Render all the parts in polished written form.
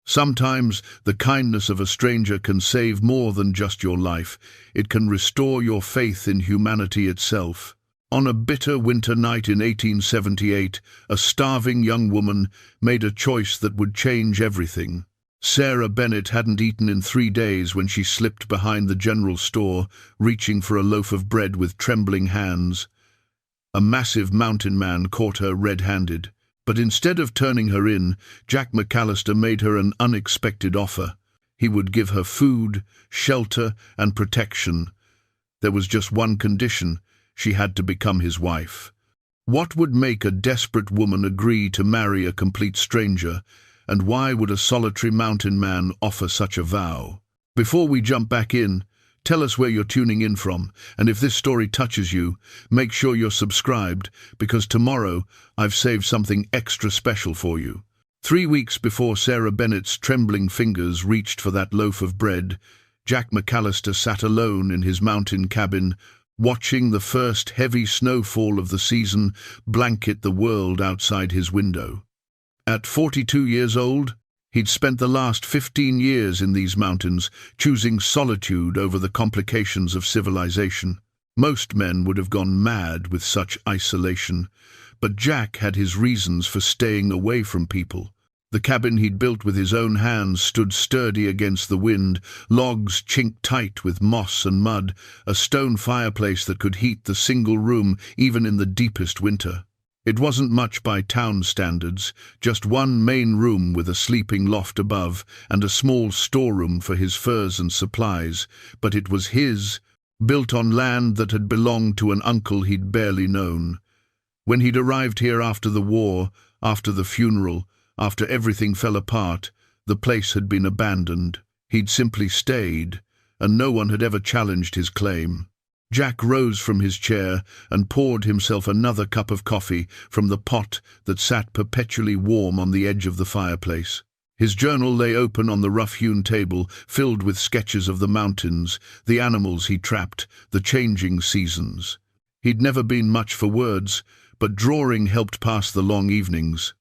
Sometimes the kindness of a stranger can save more than just your life. It can restore your faith in humanity itself. On a bitter winter night in 1878, a starving young woman made a choice that would change everything. Sarah Bennett hadn't eaten in 3 days when she slipped behind the general store, reaching for a loaf of bread with trembling hands. A massive mountain man caught her red-handed. But instead of turning her in, Jack McAllister made her an unexpected offer. He would give her food, shelter, and protection. There was just one condition: she had to become his wife. What would make a desperate woman agree to marry a complete stranger, and why would a solitary mountain man offer such a vow? Before we jump back in, tell us where you're tuning in from, and if this story touches you, make sure you're subscribed, because tomorrow I've saved something extra special for you. 3 weeks before Sarah Bennett's trembling fingers reached for that loaf of bread, Jack McAllister sat alone in his mountain cabin, watching the first heavy snowfall of the season blanket the world outside his window. At 42 years old, he'd spent the last 15 years in these mountains, choosing solitude over the complications of civilization. Most men would have gone mad with such isolation, but Jack had his reasons for staying away from people. The cabin he'd built with his own hands stood sturdy against the wind, logs chinked tight with moss and mud, a stone fireplace that could heat the single room even in the deepest winter. It wasn't much by town standards, just one main room with a sleeping loft above and a small storeroom for his furs and supplies, but it was his, built on land that had belonged to an uncle he'd barely known. When he'd arrived here after the war, after the funeral, after everything fell apart, the place had been abandoned. He'd simply stayed, and no one had ever challenged his claim. Jack rose from his chair and poured himself another cup of coffee from the pot that sat perpetually warm on the edge of the fireplace. His journal lay open on the rough-hewn table, filled with sketches of the mountains, the animals he trapped, the changing seasons. He'd never been much for words, but drawing helped pass the long evenings,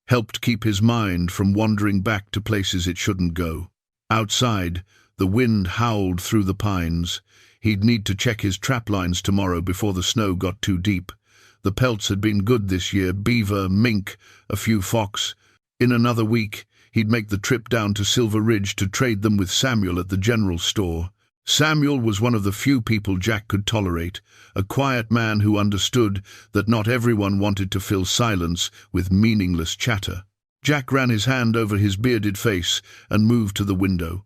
helped keep his mind from wandering back to places it shouldn't go. Outside, the wind howled through the pines. He'd need to check his trap lines tomorrow before the snow got too deep. The pelts had been good this year: beaver, mink, a few fox. In another week, he'd make the trip down to Silver Ridge to trade them with Samuel at the general store. Samuel was one of the few people Jack could tolerate, a quiet man who understood that not everyone wanted to fill silence with meaningless chatter. Jack ran his hand over his bearded face and moved to the window.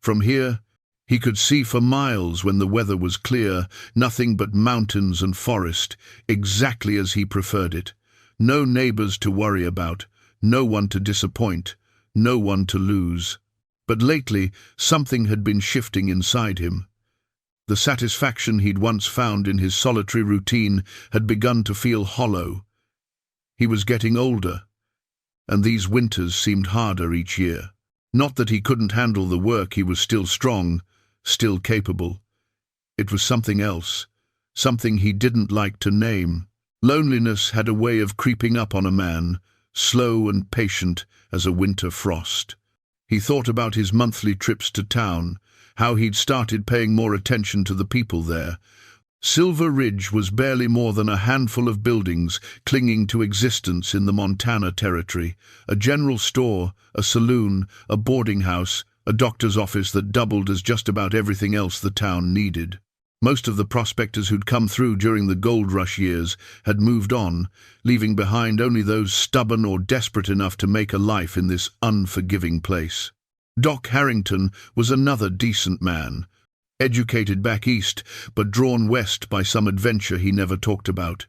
From here, he could see for miles when the weather was clear, nothing but mountains and forest, exactly as he preferred it. No neighbors to worry about, no one to disappoint, no one to lose. But lately, something had been shifting inside him. The satisfaction he'd once found in his solitary routine had begun to feel hollow. He was getting older, and these winters seemed harder each year. Not that he couldn't handle the work, he was still strong, still capable. It was something else, something he didn't like to name. Loneliness had a way of creeping up on a man, slow and patient as a winter frost. He thought about his monthly trips to town, how he'd started paying more attention to the people there. Silver Ridge was barely more than a handful of buildings clinging to existence in the Montana Territory: a general store, a saloon, a boarding house, a doctor's office that doubled as just about everything else the town needed. Most of the prospectors who'd come through during the gold rush years had moved on, leaving behind only those stubborn or desperate enough to make a life in this unforgiving place. Doc Harrington was another decent man, educated back east, but drawn west by some adventure he never talked about.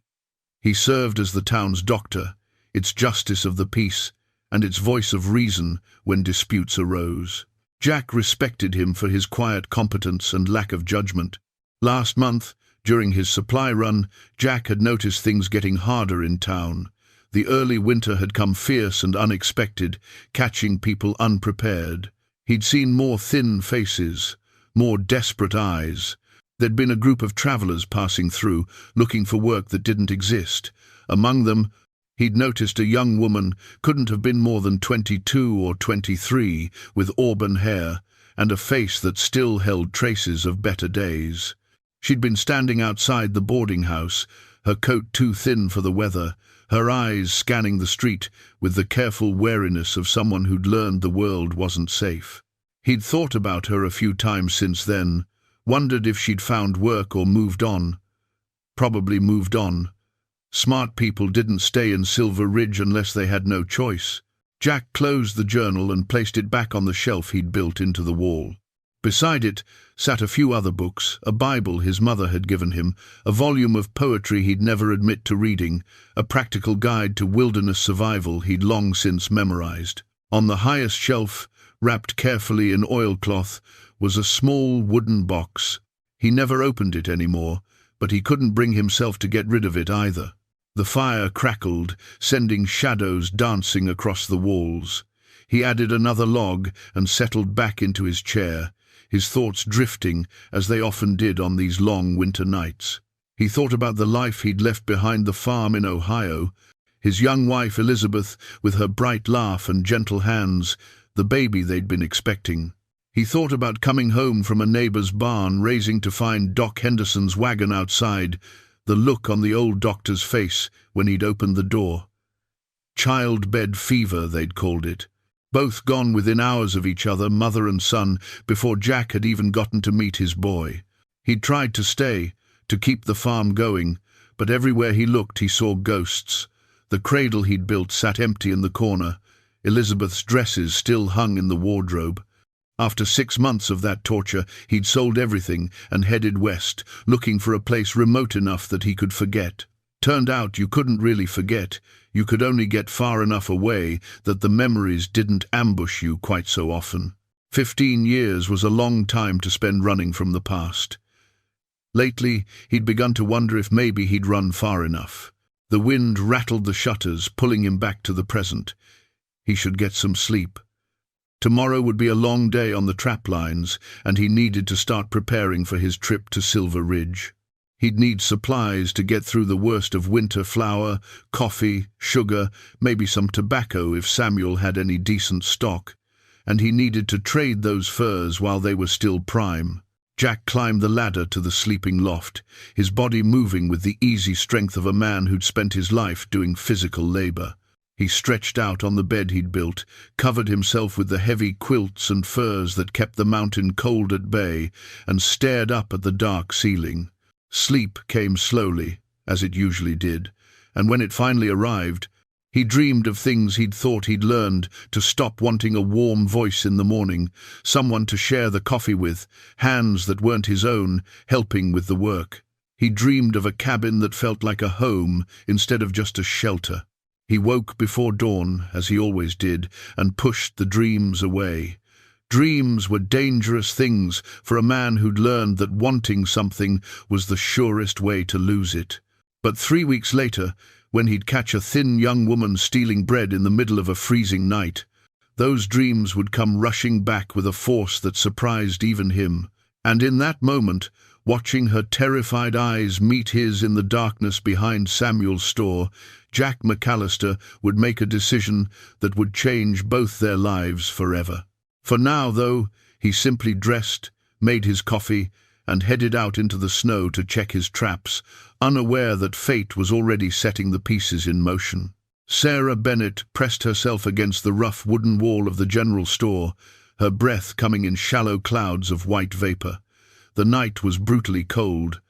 He served as the town's doctor, its justice of the peace, and its voice of reason when disputes arose. Jack respected him for his quiet competence and lack of judgment. Last month, during his supply run, Jack had noticed things getting harder in town. The early winter had come fierce and unexpected, catching people unprepared. He'd seen more thin faces, more desperate eyes. There'd been a group of travelers passing through, looking for work that didn't exist. Among them, He'd noticed a young woman, couldn't have been more than 22 or 23, with auburn hair and a face that still held traces of better days. She'd been standing outside the boarding house, her coat too thin for the weather, her eyes scanning the street with the careful wariness of someone who'd learned the world wasn't safe. He'd thought about her a few times since then, wondered if she'd found work or moved on. Probably moved on. Smart people didn't stay in Silver Ridge unless they had no choice. Jack closed the journal and placed it back on the shelf he'd built into the wall. Beside it sat a few other books, a Bible his mother had given him, a volume of poetry he'd never admit to reading, a practical guide to wilderness survival he'd long since memorized. On the highest shelf, wrapped carefully in oilcloth, was a small wooden box. He never opened it anymore, but he couldn't bring himself to get rid of it either. The fire crackled, sending shadows dancing across the walls. He added another log and settled back into his chair, his thoughts drifting as they often did on these long winter nights. He thought about the life he'd left behind the farm in Ohio, his young wife Elizabeth with her bright laugh and gentle hands, the baby they'd been expecting. He thought about coming home from a neighbor's barn, raising to find Doc Henderson's wagon outside, the look on the old doctor's face when he'd opened the door. Childbed fever, they'd called it. Both gone within hours of each other, mother and son, before Jack had even gotten to meet his boy. He'd tried to stay, to keep the farm going, but everywhere he looked he saw ghosts. The cradle he'd built sat empty in the corner. Elizabeth's dresses still hung in the wardrobe. After 6 months of that torture, he'd sold everything and headed west, looking for a place remote enough that he could forget. Turned out you couldn't really forget. You could only get far enough away that the memories didn't ambush you quite so often. 15 years was a long time to spend running from the past. Lately, he'd begun to wonder if maybe he'd run far enough. The wind rattled the shutters, pulling him back to the present. He should get some sleep. Tomorrow would be a long day on the trap lines, and he needed to start preparing for his trip to Silver Ridge. He'd need supplies to get through the worst of winter: flour, coffee, sugar, maybe some tobacco if Samuel had any decent stock. And he needed to trade those furs while they were still prime. Jack climbed the ladder to the sleeping loft, his body moving with the easy strength of a man who'd spent his life doing physical labor. He stretched out on the bed he'd built, covered himself with the heavy quilts and furs that kept the mountain cold at bay, and stared up at the dark ceiling. Sleep came slowly, as it usually did, and when it finally arrived, he dreamed of things he'd thought he'd learned: to stop wanting a warm voice in the morning, someone to share the coffee with, hands that weren't his own, helping with the work. He dreamed of a cabin that felt like a home instead of just a shelter. He woke before dawn, as he always did, and pushed the dreams away. Dreams were dangerous things for a man who'd learned that wanting something was the surest way to lose it. But 3 weeks later, when he'd catch a thin young woman stealing bread in the middle of a freezing night, those dreams would come rushing back with a force that surprised even him. And in that moment, watching her terrified eyes meet his in the darkness behind Samuel's store, Jack McAllister would make a decision that would change both their lives forever. For now, though, he simply dressed, made his coffee, and headed out into the snow to check his traps, unaware that fate was already setting the pieces in motion. Sarah Bennett pressed herself against the rough wooden wall of the general store, her breath coming in shallow clouds of white vapor. The night was brutally cold,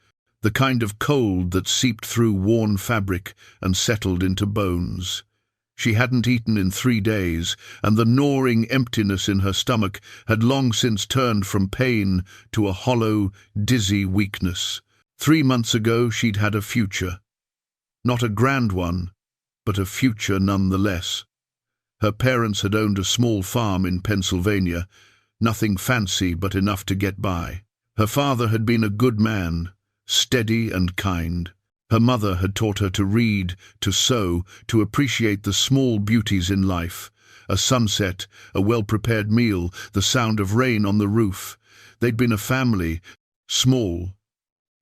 the kind of cold that seeped through worn fabric and settled into bones. She hadn't eaten in 3 days, and the gnawing emptiness in her stomach had long since turned from pain to a hollow, dizzy weakness. 3 months ago she'd had a future. Not a grand one, but a future nonetheless. Her parents had owned a small farm in Pennsylvania, nothing fancy but enough to get by. Her father had been a good man, steady and kind. Her mother had taught her to read, to sew, to appreciate the small beauties in life: a sunset, a well-prepared meal, the sound of rain on the roof. They'd been a family, small,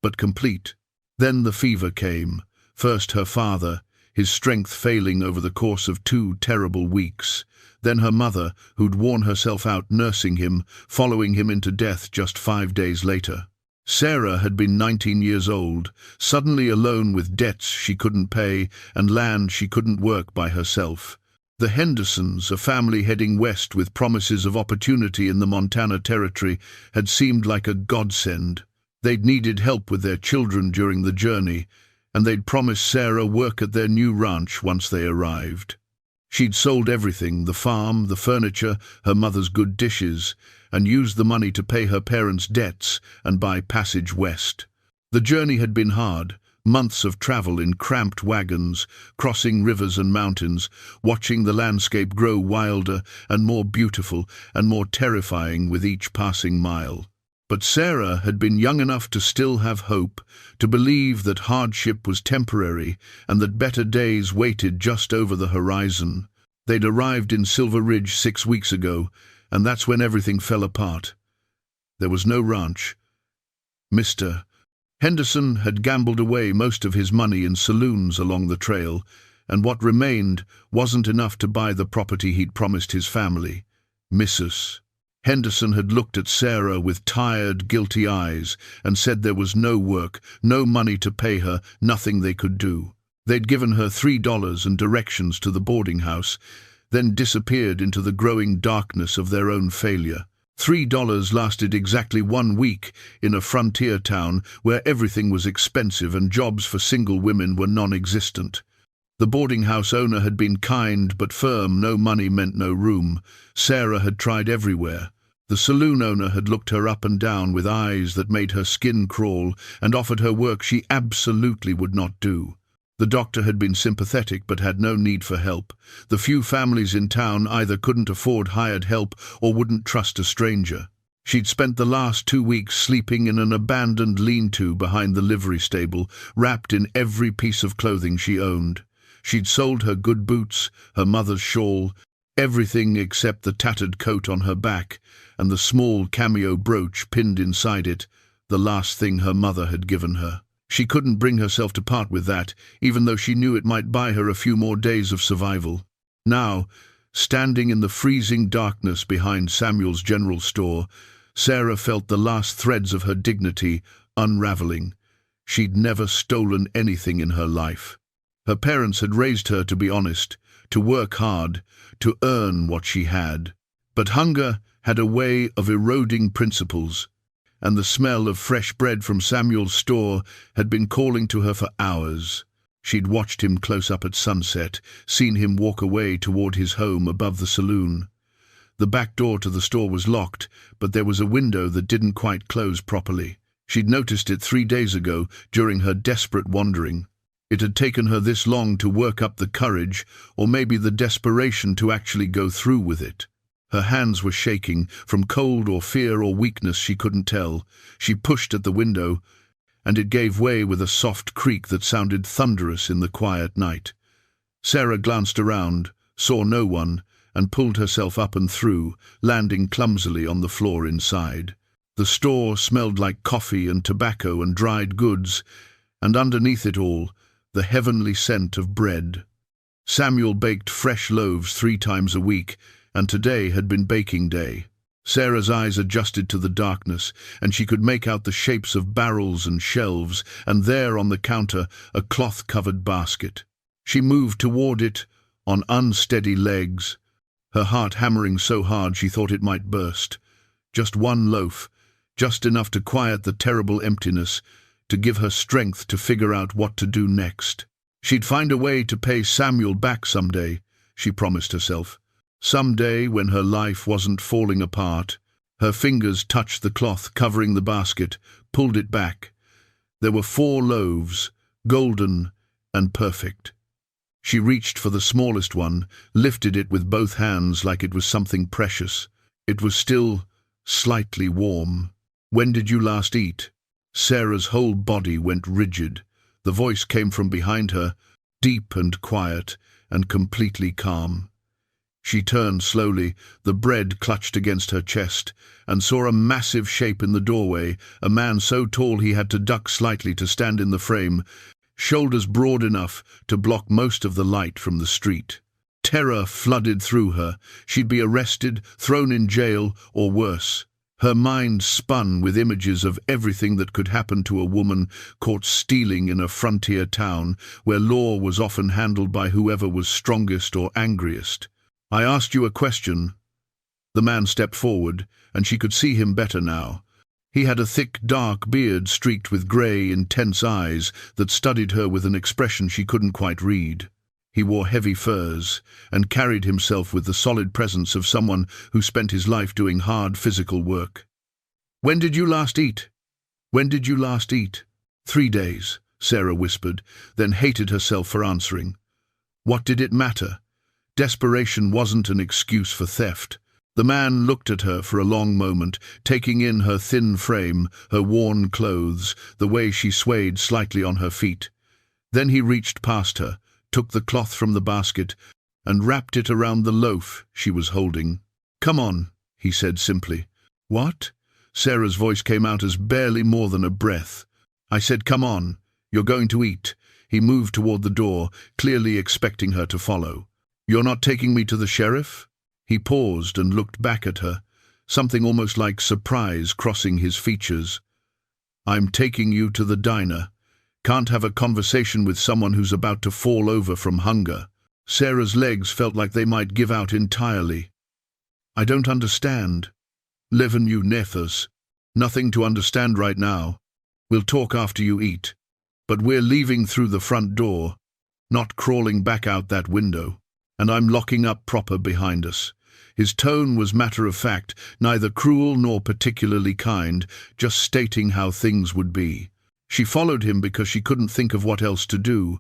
but complete. Then the fever came. First her father. his strength failing over the course of 2 terrible weeks. Then her mother, who'd worn herself out nursing him, following him into death just 5 days later. Sarah had been 19 years old, suddenly alone with debts she couldn't pay and land she couldn't work by herself. The Hendersons, a family heading west with promises of opportunity in the Montana Territory, had seemed like a godsend. They'd needed help with their children during the journey, and they'd promised Sarah work at their new ranch once they arrived. She'd sold everything, the farm, the furniture, her mother's good dishes, and used the money to pay her parents' debts and buy passage west. The journey had been hard, months of travel in cramped wagons, crossing rivers and mountains, watching the landscape grow wilder and more beautiful and more terrifying with each passing mile. But Sarah had been young enough to still have hope, to believe that hardship was temporary and that better days waited just over the horizon. They'd arrived in Silver Ridge 6 weeks ago, and that's when everything fell apart. There was no ranch. Mr. Henderson had gambled away most of his money in saloons along the trail, and what remained wasn't enough to buy the property he'd promised his family. Mrs. Henderson had looked at Sarah with tired, guilty eyes and said there was no work, no money to pay her, nothing they could do. They'd given her $3 and directions to the boarding house, then disappeared into the growing darkness of their own failure. $3 lasted exactly 1 week in a frontier town where everything was expensive and jobs for single women were non-existent. The boarding house owner had been kind but firm. No money meant no room. Sarah had tried everywhere. The saloon owner had looked her up and down with eyes that made her skin crawl and offered her work she absolutely would not do. The doctor had been sympathetic but had no need for help. The few families in town either couldn't afford hired help or wouldn't trust a stranger. She'd spent the last 2 weeks sleeping in an abandoned lean-to behind the livery stable, wrapped in every piece of clothing she owned. She'd sold her good boots, her mother's shawl, everything except the tattered coat on her back and the small cameo brooch pinned inside it, the last thing her mother had given her. She couldn't bring herself to part with that, even though she knew it might buy her a few more days of survival. Now, standing in the freezing darkness behind Samuel's general store, Sarah felt the last threads of her dignity unraveling. She'd never stolen anything in her life. Her parents had raised her to be honest, to work hard, to earn what she had. But hunger had a way of eroding principles, and the smell of fresh bread from Samuel's store had been calling to her for hours. She'd watched him close up at sunset, seen him walk away toward his home above the saloon. The back door to the store was locked, but there was a window that didn't quite close properly. She'd noticed it 3 days ago during her desperate wandering. It had taken her this long to work up the courage, or maybe the desperation, to actually go through with it. Her hands were shaking, from cold or fear or weakness she couldn't tell. She pushed at the window, and it gave way with a soft creak that sounded thunderous in the quiet night. Sarah glanced around, saw no one, and pulled herself up and through, landing clumsily on the floor inside. The store smelled like coffee and tobacco and dried goods, and underneath it all, the heavenly scent of bread. Samuel baked fresh loaves 3 times a week, and today had been baking day. Sarah's eyes adjusted to the darkness, and she could make out the shapes of barrels and shelves, and there on the counter a cloth-covered basket. She moved toward it on unsteady legs, her heart hammering so hard she thought it might burst. Just 1 loaf, just enough to quiet the terrible emptiness, to give her strength to figure out what to do next. She'd find a way to pay Samuel back someday, she promised herself. Someday, when her life wasn't falling apart. Her fingers touched the cloth covering the basket, pulled it back. There were 4 loaves, golden and perfect. She reached for the smallest one, lifted it with both hands like it was something precious. It was still slightly warm. "When did you last eat?" Sarah's whole body went rigid. The voice came from behind her, deep and quiet and completely calm. She turned slowly, the bread clutched against her chest, and saw a massive shape in the doorway, a man so tall he had to duck slightly to stand in the frame. shoulders broad enough to block most of the light from the street. Terror flooded through her. She'd be arrested, thrown in jail, or worse. Her mind spun with images of everything that could happen to a woman caught stealing in a frontier town where law was often handled by whoever was strongest or angriest. "I asked you a question." The man stepped forward, and she could see him better now. He had a thick, dark beard streaked with grey, intense eyes that studied her with an expression she couldn't quite read. He wore heavy furs and carried himself with the solid presence of someone who spent his life doing hard physical work. "When did you last eat? When did you last eat?" 3 days, Sarah whispered, then hated herself for answering. What did it matter? Desperation wasn't an excuse for theft. The man looked at her for a long moment, taking in her thin frame, her worn clothes, the way she swayed slightly on her feet. Then he reached past her, took the cloth from the basket, and wrapped it around the loaf she was holding. "Come on," he said simply. "What?" Sarah's voice came out as barely more than a breath. "I said, come on. You're going to eat." He moved toward the door, clearly expecting her to follow. "You're not taking me to the sheriff?" He paused and looked back at her, something almost like surprise crossing his features. "I'm taking you to the diner. Can't have a conversation with someone who's about to fall over from hunger." Sarah's legs felt like they might give out entirely. "I don't understand." "Leven you nethers. Nothing to understand right now. We'll talk after you eat. But we're leaving through the front door, not crawling back out that window. And I'm locking up proper behind us." His tone was matter-of-fact, neither cruel nor particularly kind, just stating how things would be. She followed him because she couldn't think of what else to do,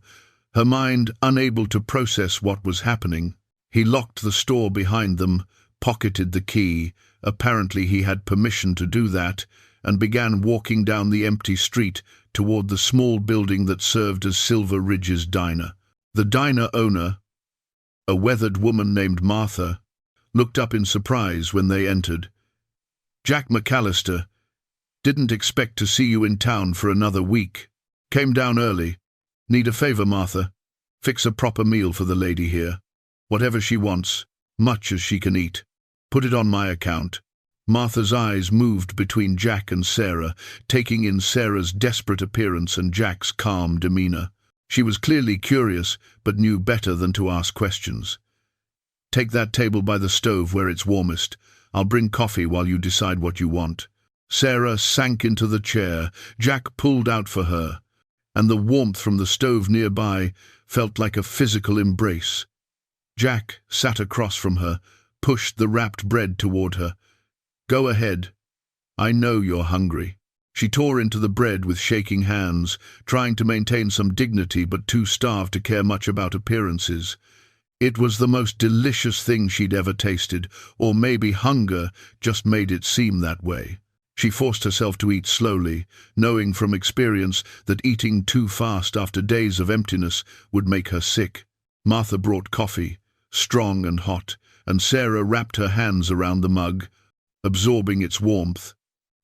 her mind unable to process what was happening. He locked the store behind them, pocketed the key, apparently he had permission to do that, and began walking down the empty street toward the small building that served as Silver Ridge's diner. The diner owner, a weathered woman named Martha, looked up in surprise when they entered. "Jack McAllister. Didn't expect to see you in town for another week. Came down early. Need a favor, Martha? Fix a proper meal for the lady here. Whatever she wants, much as she can eat. Put it on my account." Martha's eyes moved between Jack and Sarah, taking in Sarah's desperate appearance and Jack's calm demeanor. She was clearly curious, but knew better than to ask questions. "Take that table by the stove where it's warmest. I'll bring coffee while you decide what you want." Sarah sank into the chair Jack pulled out for her, and the warmth from the stove nearby felt like a physical embrace. Jack sat across from her, pushed the wrapped bread toward her. "Go ahead. I know you're hungry." She tore into the bread with shaking hands, trying to maintain some dignity but too starved to care much about appearances. It was the most delicious thing she'd ever tasted, or maybe hunger just made it seem that way. She forced herself to eat slowly, knowing from experience that eating too fast after days of emptiness would make her sick. Martha brought coffee, strong and hot, and Sarah wrapped her hands around the mug, absorbing its warmth.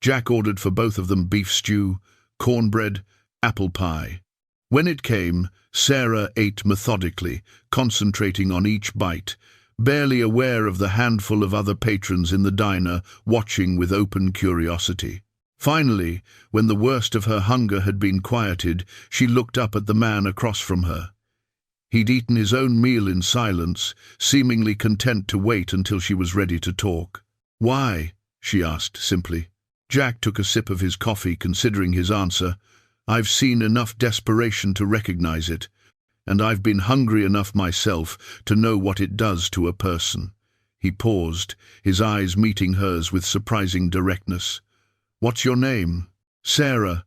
Jack ordered for both of them beef stew, cornbread, apple pie. When it came, Sarah ate methodically, concentrating on each bite, barely aware of the handful of other patrons in the diner watching with open curiosity. Finally, when the worst of her hunger had been quieted, she looked up at the man across from her. He'd eaten his own meal in silence, seemingly content to wait until she was ready to talk. "Why?" she asked simply. Jack took a sip of his coffee, considering his answer. "I've seen enough desperation to recognize it, and I've been hungry enough myself to know what it does to a person." He paused, his eyes meeting hers with surprising directness. "What's your name?" "Sarah.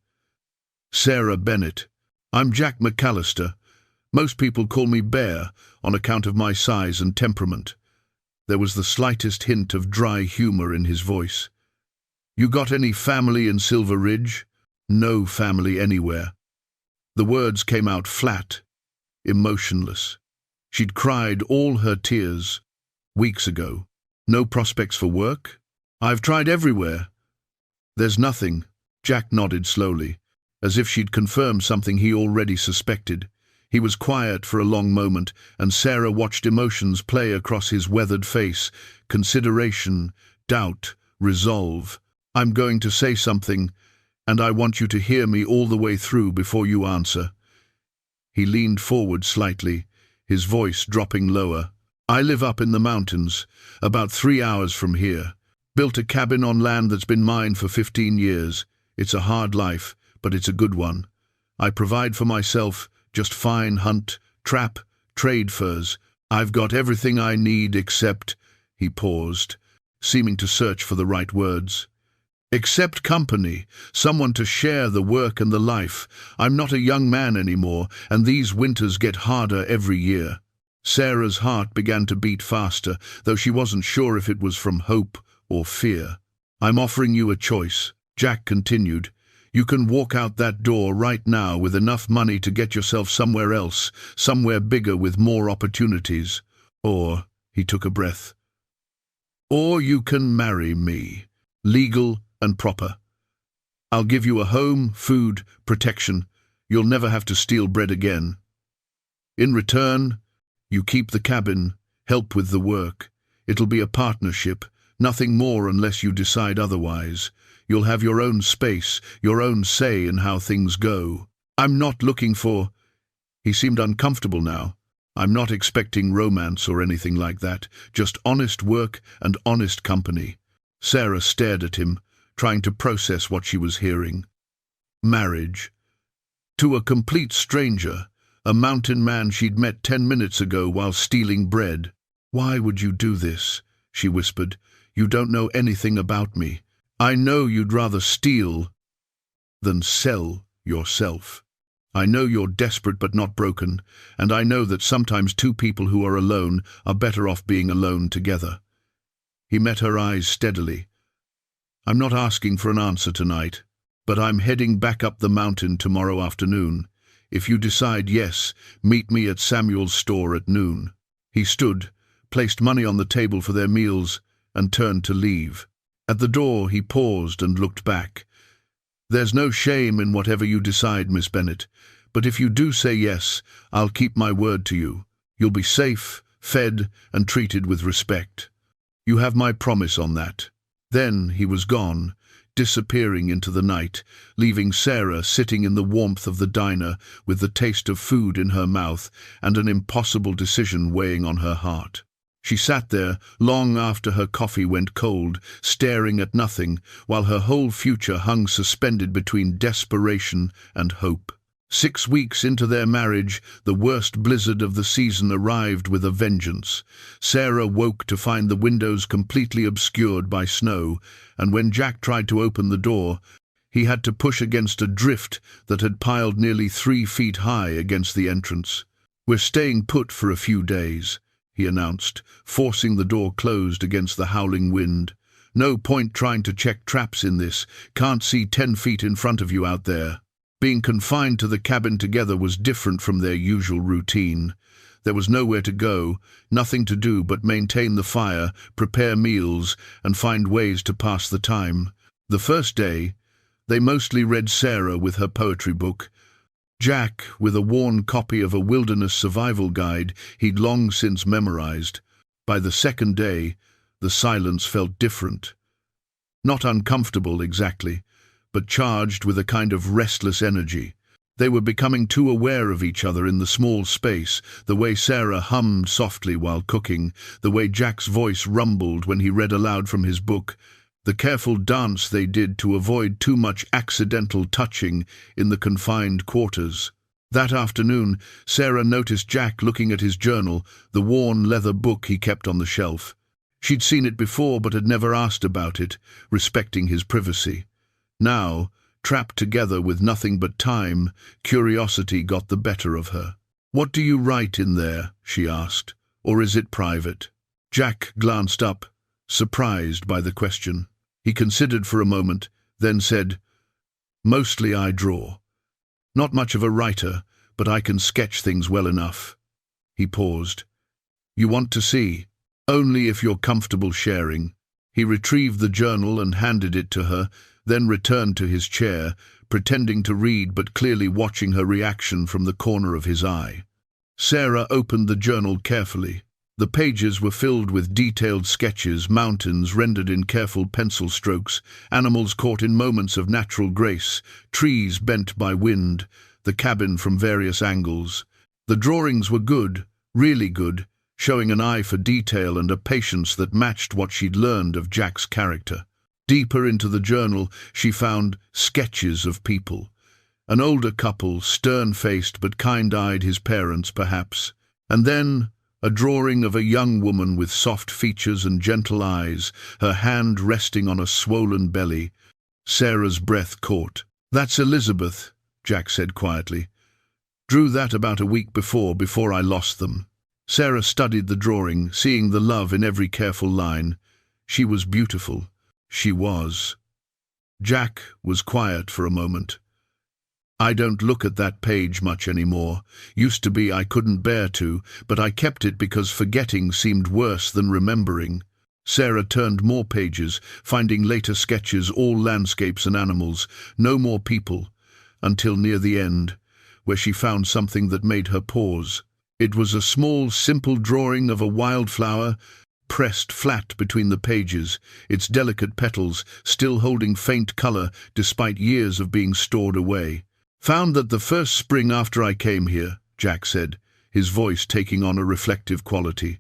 Sarah Bennett. I'm Jack McAllister. Most people call me Bear on account of my size and temperament." There was the slightest hint of dry humor in his voice. "You got any family in Silver Ridge?" "No family anywhere." The words came out flat, emotionless. She'd cried all her tears weeks ago. "No prospects for work?" "I've tried everywhere." "There's nothing." Jack nodded slowly. as if she'd confirmed something he already suspected. He was quiet for a long moment, and Sarah watched emotions play across his weathered face: consideration, doubt, resolve. "I'm going to say something, and I want you to hear me all the way through before you answer." He leaned forward slightly, his voice dropping lower. "I live up in the mountains, about 3 hours from here. Built a cabin on land that's been mine for 15 years. It's a hard life, but it's a good one. I provide for myself, just fine, hunt, trap, trade furs. I've got everything I need except—" He paused, seeming to search for the right words. "Except company, someone to share the work and the life. I'm not a young man anymore, and these winters get harder every year." Sarah's heart began to beat faster, though she wasn't sure if it was from hope or fear. "I'm offering you a choice," Jack continued. "You can walk out that door right now with enough money to get yourself somewhere else, somewhere bigger with more opportunities. Or," he took a breath, "or you can marry me, legal and proper. I'll give you a home, food, protection. You'll never have to steal bread again. In return, you keep the cabin, help with the work. It'll be a partnership, nothing more unless you decide otherwise. You'll have your own space, your own say in how things go. I'm not looking for—" He seemed uncomfortable now. "I'm not expecting romance or anything like that, just honest work and honest company." Sarah stared at him, trying to process what she was hearing. Marriage. To a complete stranger, a mountain man she'd met 10 minutes ago while stealing bread. "Why would you do this?" she whispered. "You don't know anything about me. I know you'd rather steal than sell yourself. I know you're desperate but not broken, and I know that sometimes two people who are alone are better off being alone together." He met her eyes steadily. "I'm not asking for an answer tonight, but I'm heading back up the mountain tomorrow afternoon. If you decide yes, meet me at Samuel's store at noon." He stood, placed money on the table for their meals, and turned to leave. At the door he paused and looked back. "There's no shame in whatever you decide, Miss Bennet, but if you do say yes, I'll keep my word to you. You'll be safe, fed, and treated with respect. You have my promise on that." Then he was gone, disappearing into the night, leaving Sarah sitting in the warmth of the diner with the taste of food in her mouth and an impossible decision weighing on her heart. She sat there long after her coffee went cold, staring at nothing, while her whole future hung suspended between desperation and hope. 6 weeks into their marriage, the worst blizzard of the season arrived with a vengeance. Sarah woke to find the windows completely obscured by snow, and when Jack tried to open the door, he had to push against a drift that had piled nearly 3 feet high against the entrance. "We're staying put for a few days," he announced, forcing the door closed against the howling wind. "No point trying to check traps in this. Can't see 10 feet in front of you out there." Being confined to the cabin together was different from their usual routine. There was nowhere to go, nothing to do but maintain the fire, prepare meals, and find ways to pass the time. The first day, they mostly read Sarah with her poetry book, Jack with a worn copy of a wilderness survival guide he'd long since memorized. By the second day, the silence felt different. Not uncomfortable exactly, but charged with a kind of restless energy. They were becoming too aware of each other in the small space, the way Sarah hummed softly while cooking, the way Jack's voice rumbled when he read aloud from his book, the careful dance they did to avoid too much accidental touching in the confined quarters. That afternoon, Sarah noticed Jack looking at his journal, the worn leather book he kept on the shelf. She'd seen it before but had never asked about it, respecting his privacy. Now, trapped together with nothing but time, curiosity got the better of her. "What do you write in there?" she asked. "Or is it private?" Jack glanced up, surprised by the question. He considered for a moment, then said, "Mostly I draw. Not much of a writer, but I can sketch things well enough." He paused. "You want to see?" "Only if you're comfortable sharing." He retrieved the journal and handed it to her, then returned to his chair, pretending to read but clearly watching her reaction from the corner of his eye. Sarah opened the journal carefully. The pages were filled with detailed sketches, mountains rendered in careful pencil strokes, animals caught in moments of natural grace, trees bent by wind, the cabin from various angles. The drawings were good, really good, showing an eye for detail and a patience that matched what she'd learned of Jack's character. Deeper into the journal, she found sketches of people. An older couple, stern-faced but kind-eyed, his parents perhaps. And then a drawing of a young woman with soft features and gentle eyes, her hand resting on a swollen belly. Sarah's breath caught. "That's Elizabeth," Jack said quietly. "Drew that about a week before I lost them." Sarah studied the drawing, seeing the love in every careful line. She was beautiful. She was. Jack was quiet for a moment. "I don't look at that page much anymore. Used to be I couldn't bear to, but I kept it because forgetting seemed worse than remembering." Sarah turned more pages, finding later sketches, all landscapes and animals, no more people, until near the end, where she found something that made her pause. It was a small, simple drawing of a wildflower, pressed flat between the pages, its delicate petals still holding faint color despite years of being stored away. "Found that the first spring after I came here," Jack said, his voice taking on a reflective quality.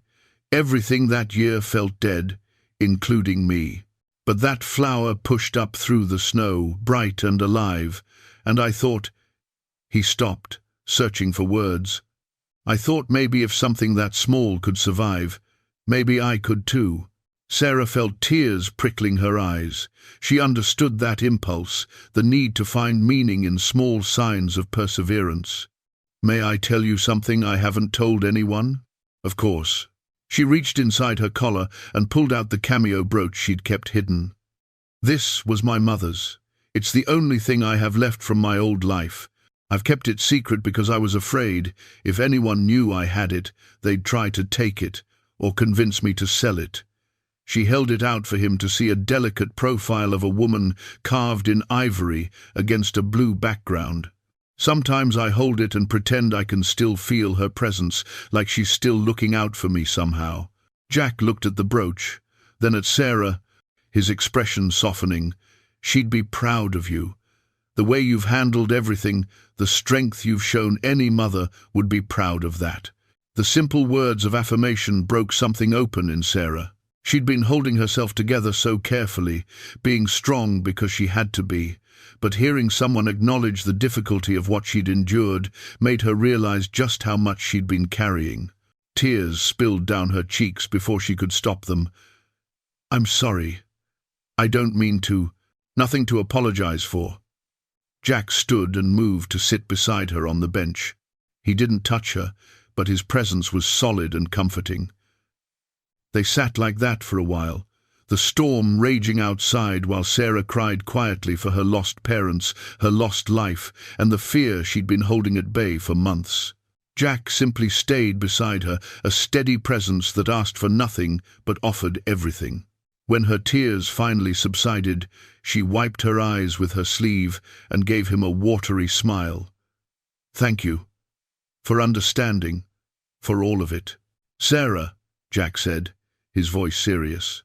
"Everything that year felt dead, including me. But that flower pushed up through the snow, bright and alive, and I thought—" He stopped, searching for words. "I thought maybe if something that small could survive, maybe I could too." Sarah felt tears prickling her eyes. She understood that impulse, the need to find meaning in small signs of perseverance. "May I tell you something I haven't told anyone?" "Of course." She reached inside her collar and pulled out the cameo brooch she'd kept hidden. "This was my mother's. It's the only thing I have left from my old life. I've kept it secret because I was afraid, if anyone knew I had it, they'd try to take it, or convince me to sell it." She held it out for him to see, a delicate profile of a woman carved in ivory against a blue background. "Sometimes I hold it and pretend I can still feel her presence, like she's still looking out for me somehow." Jack looked at the brooch, then at Sarah, his expression softening. "She'd be proud of you. The way you've handled everything, the strength you've shown, any mother would be proud of that." The simple words of affirmation broke something open in Sarah. She'd been holding herself together so carefully, being strong because she had to be, but hearing someone acknowledge the difficulty of what she'd endured made her realize just how much she'd been carrying. Tears spilled down her cheeks before she could stop them. "I'm sorry. I don't mean to. Nothing to apologize for." Jack stood and moved to sit beside her on the bench. He didn't touch her, but his presence was solid and comforting. They sat like that for a while, the storm raging outside while Sarah cried quietly for her lost parents, her lost life, and the fear she'd been holding at bay for months. Jack simply stayed beside her, a steady presence that asked for nothing but offered everything. When her tears finally subsided, she wiped her eyes with her sleeve and gave him a watery smile. "Thank you. For understanding. For all of it." "Sarah," Jack said, his voice serious,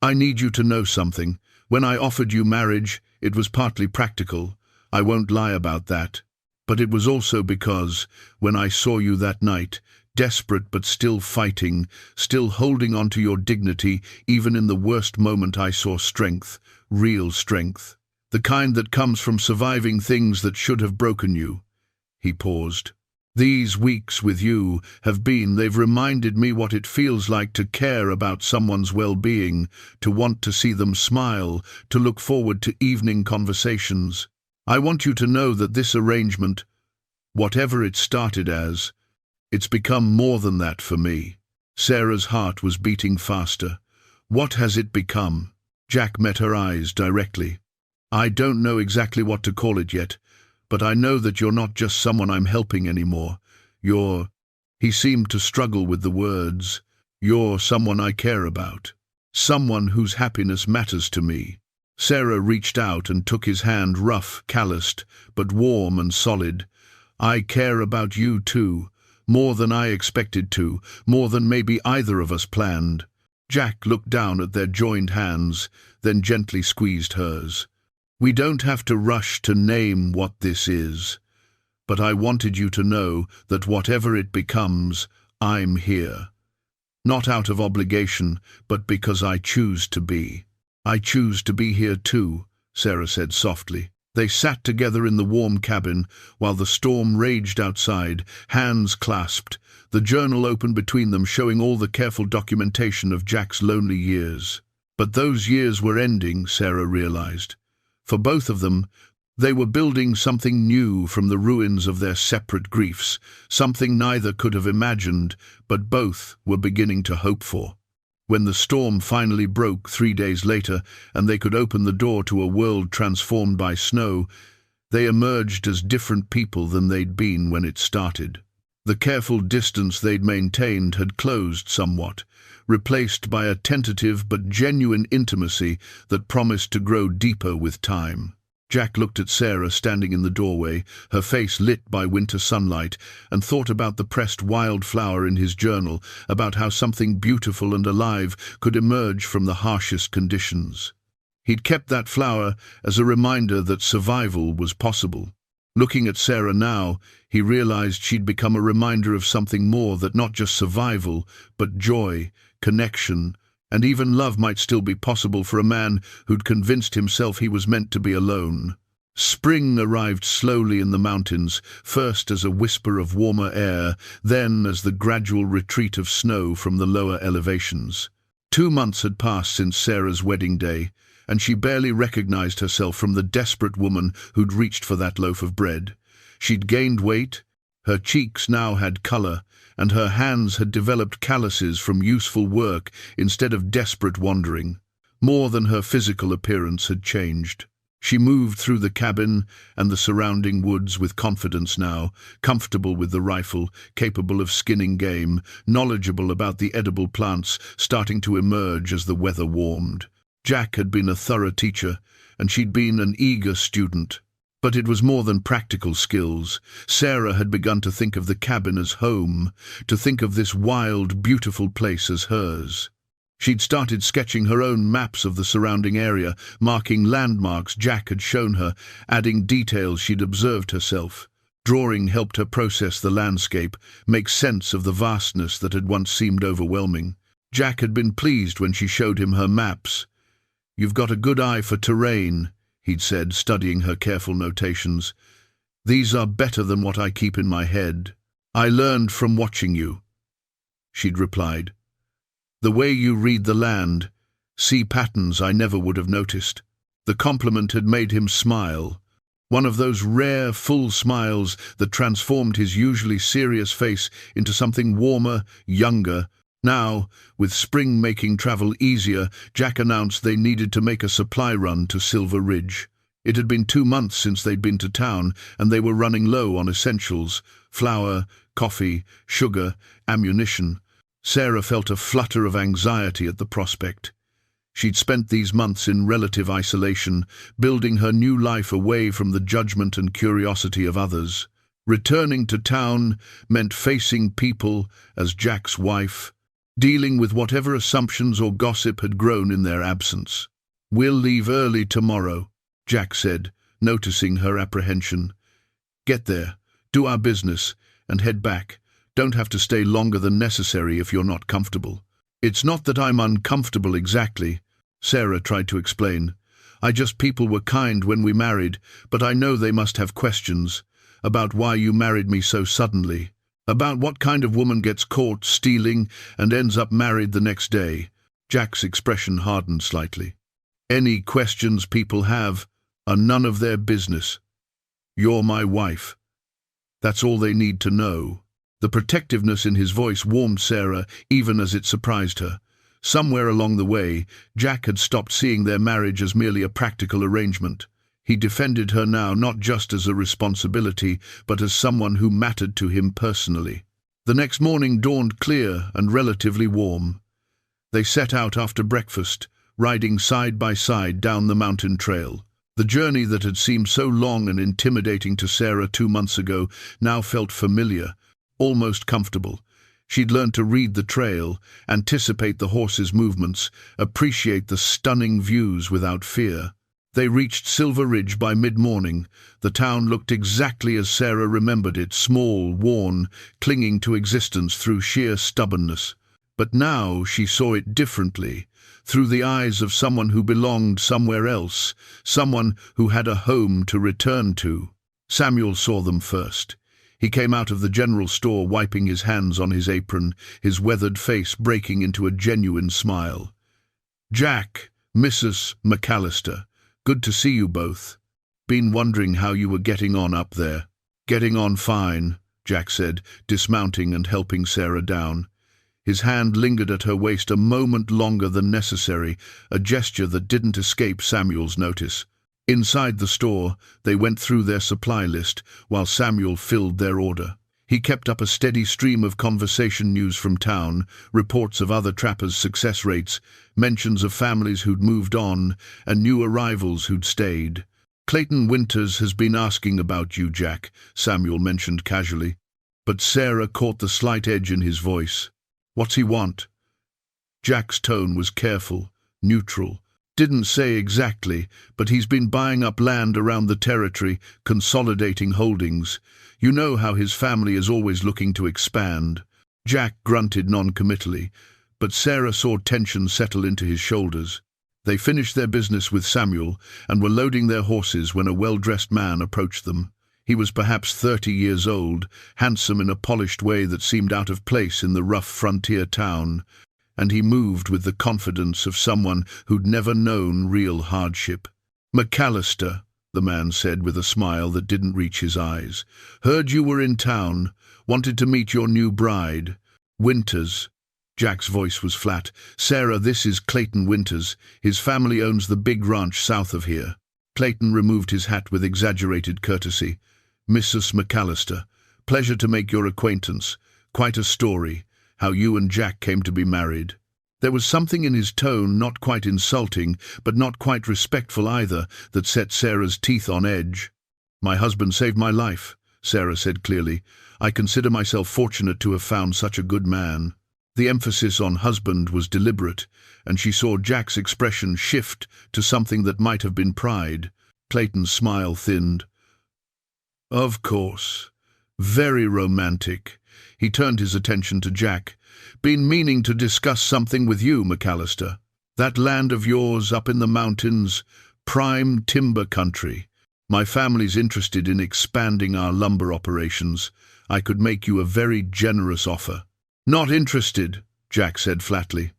"I need you to know something. When I offered you marriage, it was partly practical. I won't lie about that. But it was also because, when I saw you that night, desperate but still fighting, still holding on to your dignity, even in the worst moment, I saw strength, real strength. The kind that comes from surviving things that should have broken you." He paused. "These weeks with you they've reminded me what it feels like to care about someone's well-being, to want to see them smile, to look forward to evening conversations. I want you to know that this arrangement, whatever it started as, it's become more than that for me." Sarah's heart was beating faster. "What has it become?" Jack met her eyes directly. "I don't know exactly what to call it yet, but I know that you're not just someone I'm helping anymore. You're—" he seemed to struggle with the words. "You're someone I care about. Someone whose happiness matters to me." Sarah reached out and took his hand, rough, calloused, but warm and solid. "I care about you too, more than I expected to, more than maybe either of us planned." Jack looked down at their joined hands, then gently squeezed hers. "We don't have to rush to name what this is, but I wanted you to know that whatever it becomes, I'm here. Not out of obligation, but because I choose to be." "I choose to be here too," Sarah said softly. They sat together in the warm cabin while the storm raged outside, hands clasped, the journal open between them showing all the careful documentation of Jack's lonely years. But those years were ending, Sarah realized. For both of them, they were building something new from the ruins of their separate griefs, something neither could have imagined, but both were beginning to hope for. When the storm finally broke 3 days later and they could open the door to a world transformed by snow, they emerged as different people than they'd been when it started. The careful distance they'd maintained had closed somewhat, replaced by a tentative but genuine intimacy that promised to grow deeper with time. Jack looked at Sarah standing in the doorway, her face lit by winter sunlight, and thought about the pressed wildflower in his journal, about how something beautiful and alive could emerge from the harshest conditions. He'd kept that flower as a reminder that survival was possible. Looking at Sarah now, he realized she'd become a reminder of something more, that not just survival, but joy, connection, and even love might still be possible for a man who'd convinced himself he was meant to be alone. Spring arrived slowly in the mountains, first as a whisper of warmer air, then as the gradual retreat of snow from the lower elevations. 2 months had passed since Sarah's wedding day, and she barely recognized herself from the desperate woman who'd reached for that loaf of bread. She'd gained weight, her cheeks now had color, and her hands had developed calluses from useful work instead of desperate wandering. More than her physical appearance had changed. She moved through the cabin and the surrounding woods with confidence now, comfortable with the rifle, capable of skinning game, knowledgeable about the edible plants starting to emerge as the weather warmed. Jack had been a thorough teacher, and she'd been an eager student. But it was more than practical skills. Sarah had begun to think of the cabin as home, to think of this wild, beautiful place as hers. She'd started sketching her own maps of the surrounding area, marking landmarks Jack had shown her, adding details she'd observed herself. Drawing helped her process the landscape, make sense of the vastness that had once seemed overwhelming. Jack had been pleased when she showed him her maps. "You've got a good eye for terrain," he'd said, studying her careful notations. "These are better than what I keep in my head. I learned from watching you," she'd replied. "The way you read the land, see patterns I never would have noticed." The compliment had made him smile, one of those rare, full smiles that transformed his usually serious face into something warmer, younger. Now, with spring making travel easier, Jack announced they needed to make a supply run to Silver Ridge. It had been 2 months since they'd been to town, and they were running low on essentials: flour, coffee, sugar, ammunition. Sarah felt a flutter of anxiety at the prospect. She'd spent these months in relative isolation, building her new life away from the judgment and curiosity of others. Returning to town meant facing people as Jack's wife, dealing with whatever assumptions or gossip had grown in their absence. "We'll leave early tomorrow," Jack said, noticing her apprehension. "Get there, do our business, and head back. Don't have to stay longer than necessary if you're not comfortable." "It's not that I'm uncomfortable exactly," Sarah tried to explain. People were kind when we married, but I know they must have questions about why you married me so suddenly. About what kind of woman gets caught stealing and ends up married the next day." Jack's expression hardened slightly. "Any questions people have are none of their business. You're my wife. That's all they need to know." The protectiveness in his voice warmed Sarah, even as it surprised her. Somewhere along the way, Jack had stopped seeing their marriage as merely a practical arrangement. He defended her now not just as a responsibility, but as someone who mattered to him personally. The next morning dawned clear and relatively warm. They set out after breakfast, riding side by side down the mountain trail. The journey that had seemed so long and intimidating to Sarah 2 months ago now felt familiar, almost comfortable. She'd learned to read the trail, anticipate the horses' movements, appreciate the stunning views without fear. They reached Silver Ridge by mid-morning. The town looked exactly as Sarah remembered it, small, worn, clinging to existence through sheer stubbornness. But now she saw it differently, through the eyes of someone who belonged somewhere else, someone who had a home to return to. Samuel saw them first. He came out of the general store wiping his hands on his apron, his weathered face breaking into a genuine smile. "Jack, Mrs. McAllister, good to see you both. Been wondering how you were getting on up there." "Getting on fine," Jack said, dismounting and helping Sarah down. His hand lingered at her waist a moment longer than necessary, a gesture that didn't escape Samuel's notice. Inside the store, they went through their supply list, while Samuel filled their order. He kept up a steady stream of conversation news from town, reports of other trappers' success rates, mentions of families who'd moved on, and new arrivals who'd stayed. "Clayton Winters has been asking about you, Jack," Samuel mentioned casually. But Sarah caught the slight edge in his voice. "What's he want?" Jack's tone was careful, neutral. "Didn't say exactly, but he's been buying up land around the territory, consolidating holdings. You know how his family is always looking to expand." Jack grunted non-committally, but Sarah saw tension settle into his shoulders. They finished their business with Samuel and were loading their horses when a well-dressed man approached them. He was perhaps 30 years old, handsome in a polished way that seemed out of place in the rough frontier town, and he moved with the confidence of someone who'd never known real hardship. "McAllister," the man said with a smile that didn't reach his eyes. "Heard you were in town. Wanted to meet your new bride. Winters." Jack's voice was flat. "Sarah, this is Clayton Winters. His family owns the big ranch south of here." Clayton removed his hat with exaggerated courtesy. "Mrs. McAllister, pleasure to make your acquaintance. Quite a story, how you and Jack came to be married." There was something in his tone, not quite insulting, but not quite respectful either, that set Sarah's teeth on edge. "My husband saved my life," Sarah said clearly. "I consider myself fortunate to have found such a good man." The emphasis on husband was deliberate, and she saw Jack's expression shift to something that might have been pride. Clayton's smile thinned. "Of course. Very romantic." He turned his attention to Jack. "Been meaning to discuss something with you, McAllister. That land of yours up in the mountains, prime timber country. My family's interested in expanding our lumber operations. I could make you a very generous offer." "Not interested," Jack said flatly.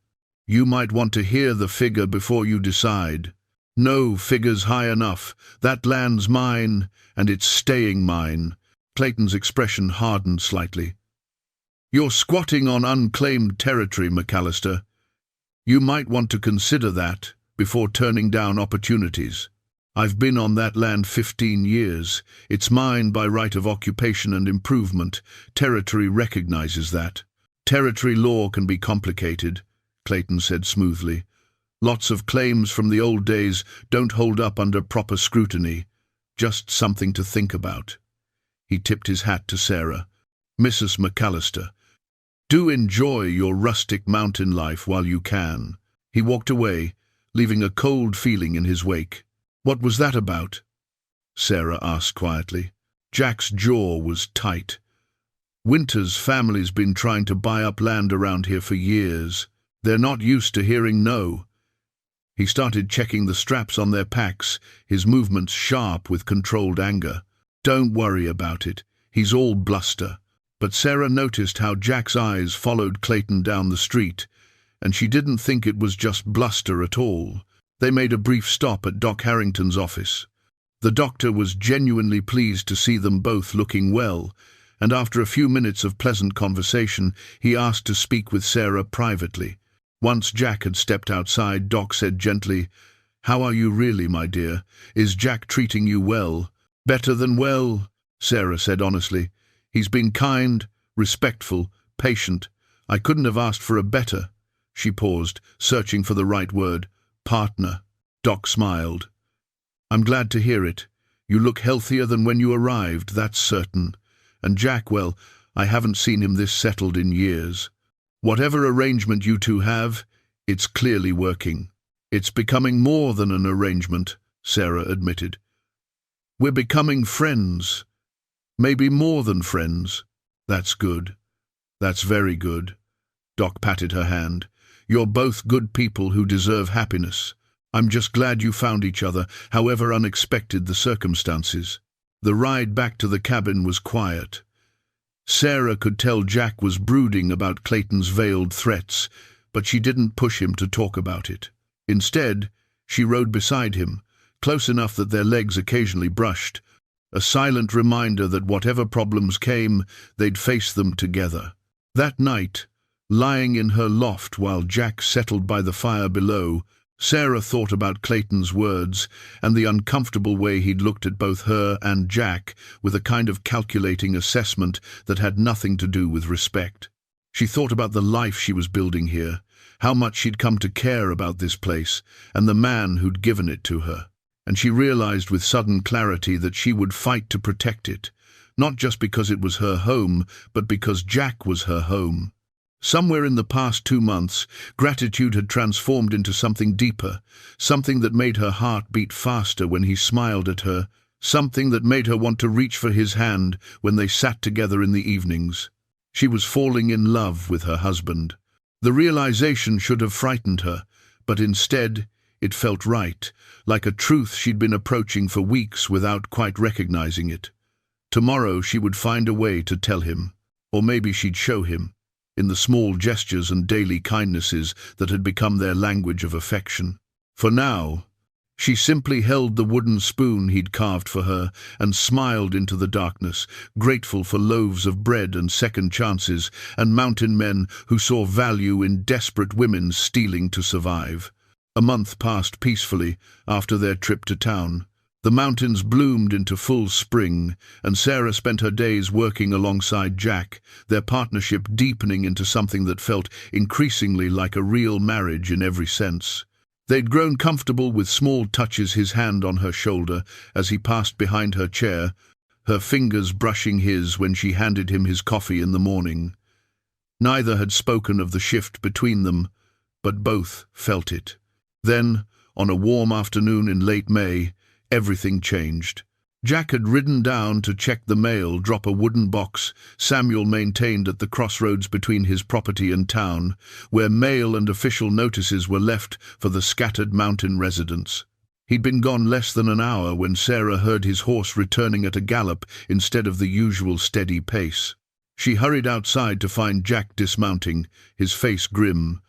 "You might want to hear the figure before you decide." "No figure's high enough. That land's mine, and it's staying mine." Clayton's expression hardened slightly. "You're squatting on unclaimed territory, McAllister. You might want to consider that before turning down opportunities. I've been on that land 15 years. It's mine by right of occupation and improvement. Territory recognizes that." "Territory law can be complicated," Clayton said smoothly. "Lots of claims from the old days don't hold up under proper scrutiny. Just something to think about." He tipped his hat to Sarah. "Mrs. McAllister, do enjoy your rustic mountain life while you can." He walked away, leaving a cold feeling in his wake. "What was that about?" Sarah asked quietly. Jack's jaw was tight. "Winter's family's been trying to buy up land around here for years. They're not used to hearing no." He started checking the straps on their packs, his movements sharp with controlled anger. "Don't worry about it. He's all bluster." But Sarah noticed how Jack's eyes followed Clayton down the street, and she didn't think it was just bluster at all. They made a brief stop at Doc Harrington's office. The doctor was genuinely pleased to see them both looking well, and after a few minutes of pleasant conversation, he asked to speak with Sarah privately. Once Jack had stepped outside, Doc said gently, "How are you really, my dear? Is Jack treating you well?" "Better than well," Sarah said honestly. "He's been kind, respectful, patient. I couldn't have asked for a better." She paused, searching for the right word. partner. Doc smiled. I'm glad to hear it. You look healthier than when you arrived, that's certain. And Jack, well, I haven't seen him this settled in years. Whatever arrangement you two have, it's clearly working. It's becoming more than an arrangement, Sarah admitted. We're becoming friends. Maybe more than friends. That's good. That's very good. Doc patted her hand. You're both good people who deserve happiness. I'm just glad you found each other, however unexpected the circumstances. The ride back to the cabin was quiet. Sarah could tell Jack was brooding about Clayton's veiled threats, but she didn't push him to talk about it. Instead, she rode beside him, close enough that their legs occasionally brushed, a silent reminder that whatever problems came, they'd face them together. That night, lying in her loft while Jack settled by the fire below, Sarah thought about Clayton's words and the uncomfortable way he'd looked at both her and Jack with a kind of calculating assessment that had nothing to do with respect. She thought about the life she was building here, how much she'd come to care about this place, and the man who'd given it to her. And she realized with sudden clarity that she would fight to protect it, not just because it was her home, but because Jack was her home. Somewhere in the past 2 months, gratitude had transformed into something deeper, something that made her heart beat faster when he smiled at her, something that made her want to reach for his hand when they sat together in the evenings. She was falling in love with her husband. The realization should have frightened her, but instead it felt right, like a truth she'd been approaching for weeks without quite recognizing it. Tomorrow she would find a way to tell him, or maybe she'd show him, in the small gestures and daily kindnesses that had become their language of affection. For now, she simply held the wooden spoon he'd carved for her and smiled into the darkness, grateful for loaves of bread and second chances and mountain men who saw value in desperate women stealing to survive. A month passed peacefully after their trip to town. The mountains bloomed into full spring, and Sarah spent her days working alongside Jack, their partnership deepening into something that felt increasingly like a real marriage in every sense. They'd grown comfortable with small touches, his hand on her shoulder as he passed behind her chair, her fingers brushing his when she handed him his coffee in the morning. Neither had spoken of the shift between them, but both felt it. Then, on a warm afternoon in late May, everything changed. Jack had ridden down to check the mail, drop a wooden box Samuel maintained at the crossroads between his property and town, where mail and official notices were left for the scattered mountain residents. He'd been gone less than an hour when Sarah heard his horse returning at a gallop instead of the usual steady pace. She hurried outside to find Jack dismounting, his face grim,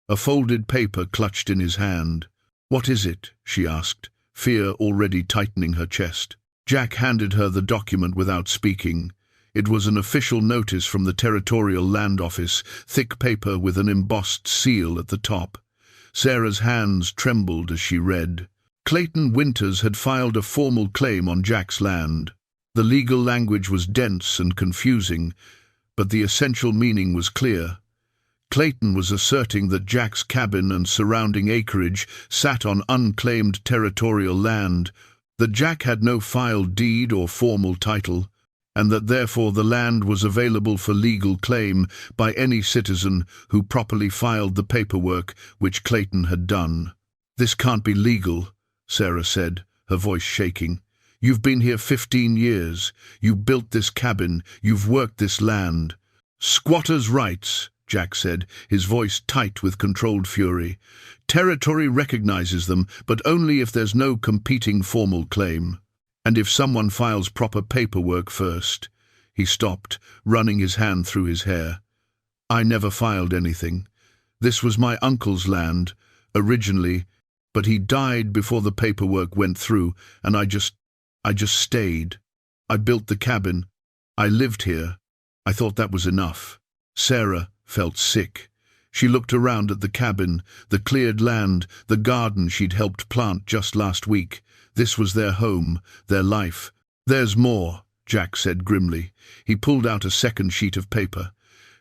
a folded paper clutched in his hand. "What is it?" she asked, fear already tightening her chest. Jack handed her the document without speaking. It was an official notice from the Territorial Land Office, thick paper with an embossed seal at the top. Sarah's hands trembled as she read. Clayton Winters had filed a formal claim on Jack's land. The legal language was dense and confusing, but the essential meaning was clear. Clayton was asserting that Jack's cabin and surrounding acreage sat on unclaimed territorial land, that Jack had no filed deed or formal title, and that therefore the land was available for legal claim by any citizen who properly filed the paperwork which Clayton had done. "This can't be legal," Sarah said, her voice shaking. "You've been here 15 years. You built this cabin. You've worked this land." "Squatters' rights," Jack said, his voice tight with controlled fury. "Territory recognizes them, but only if there's no competing formal claim. And if someone files proper paperwork first." He stopped, running his hand through his hair. "I never filed anything. This was my uncle's land, originally, but he died before the paperwork went through, and I just stayed. I built the cabin. I lived here. I thought that was enough." Sarah felt sick. She looked around at the cabin, the cleared land, the garden she'd helped plant just last week. This was their home, their life. "There's more," Jack said grimly. He pulled out a second sheet of paper.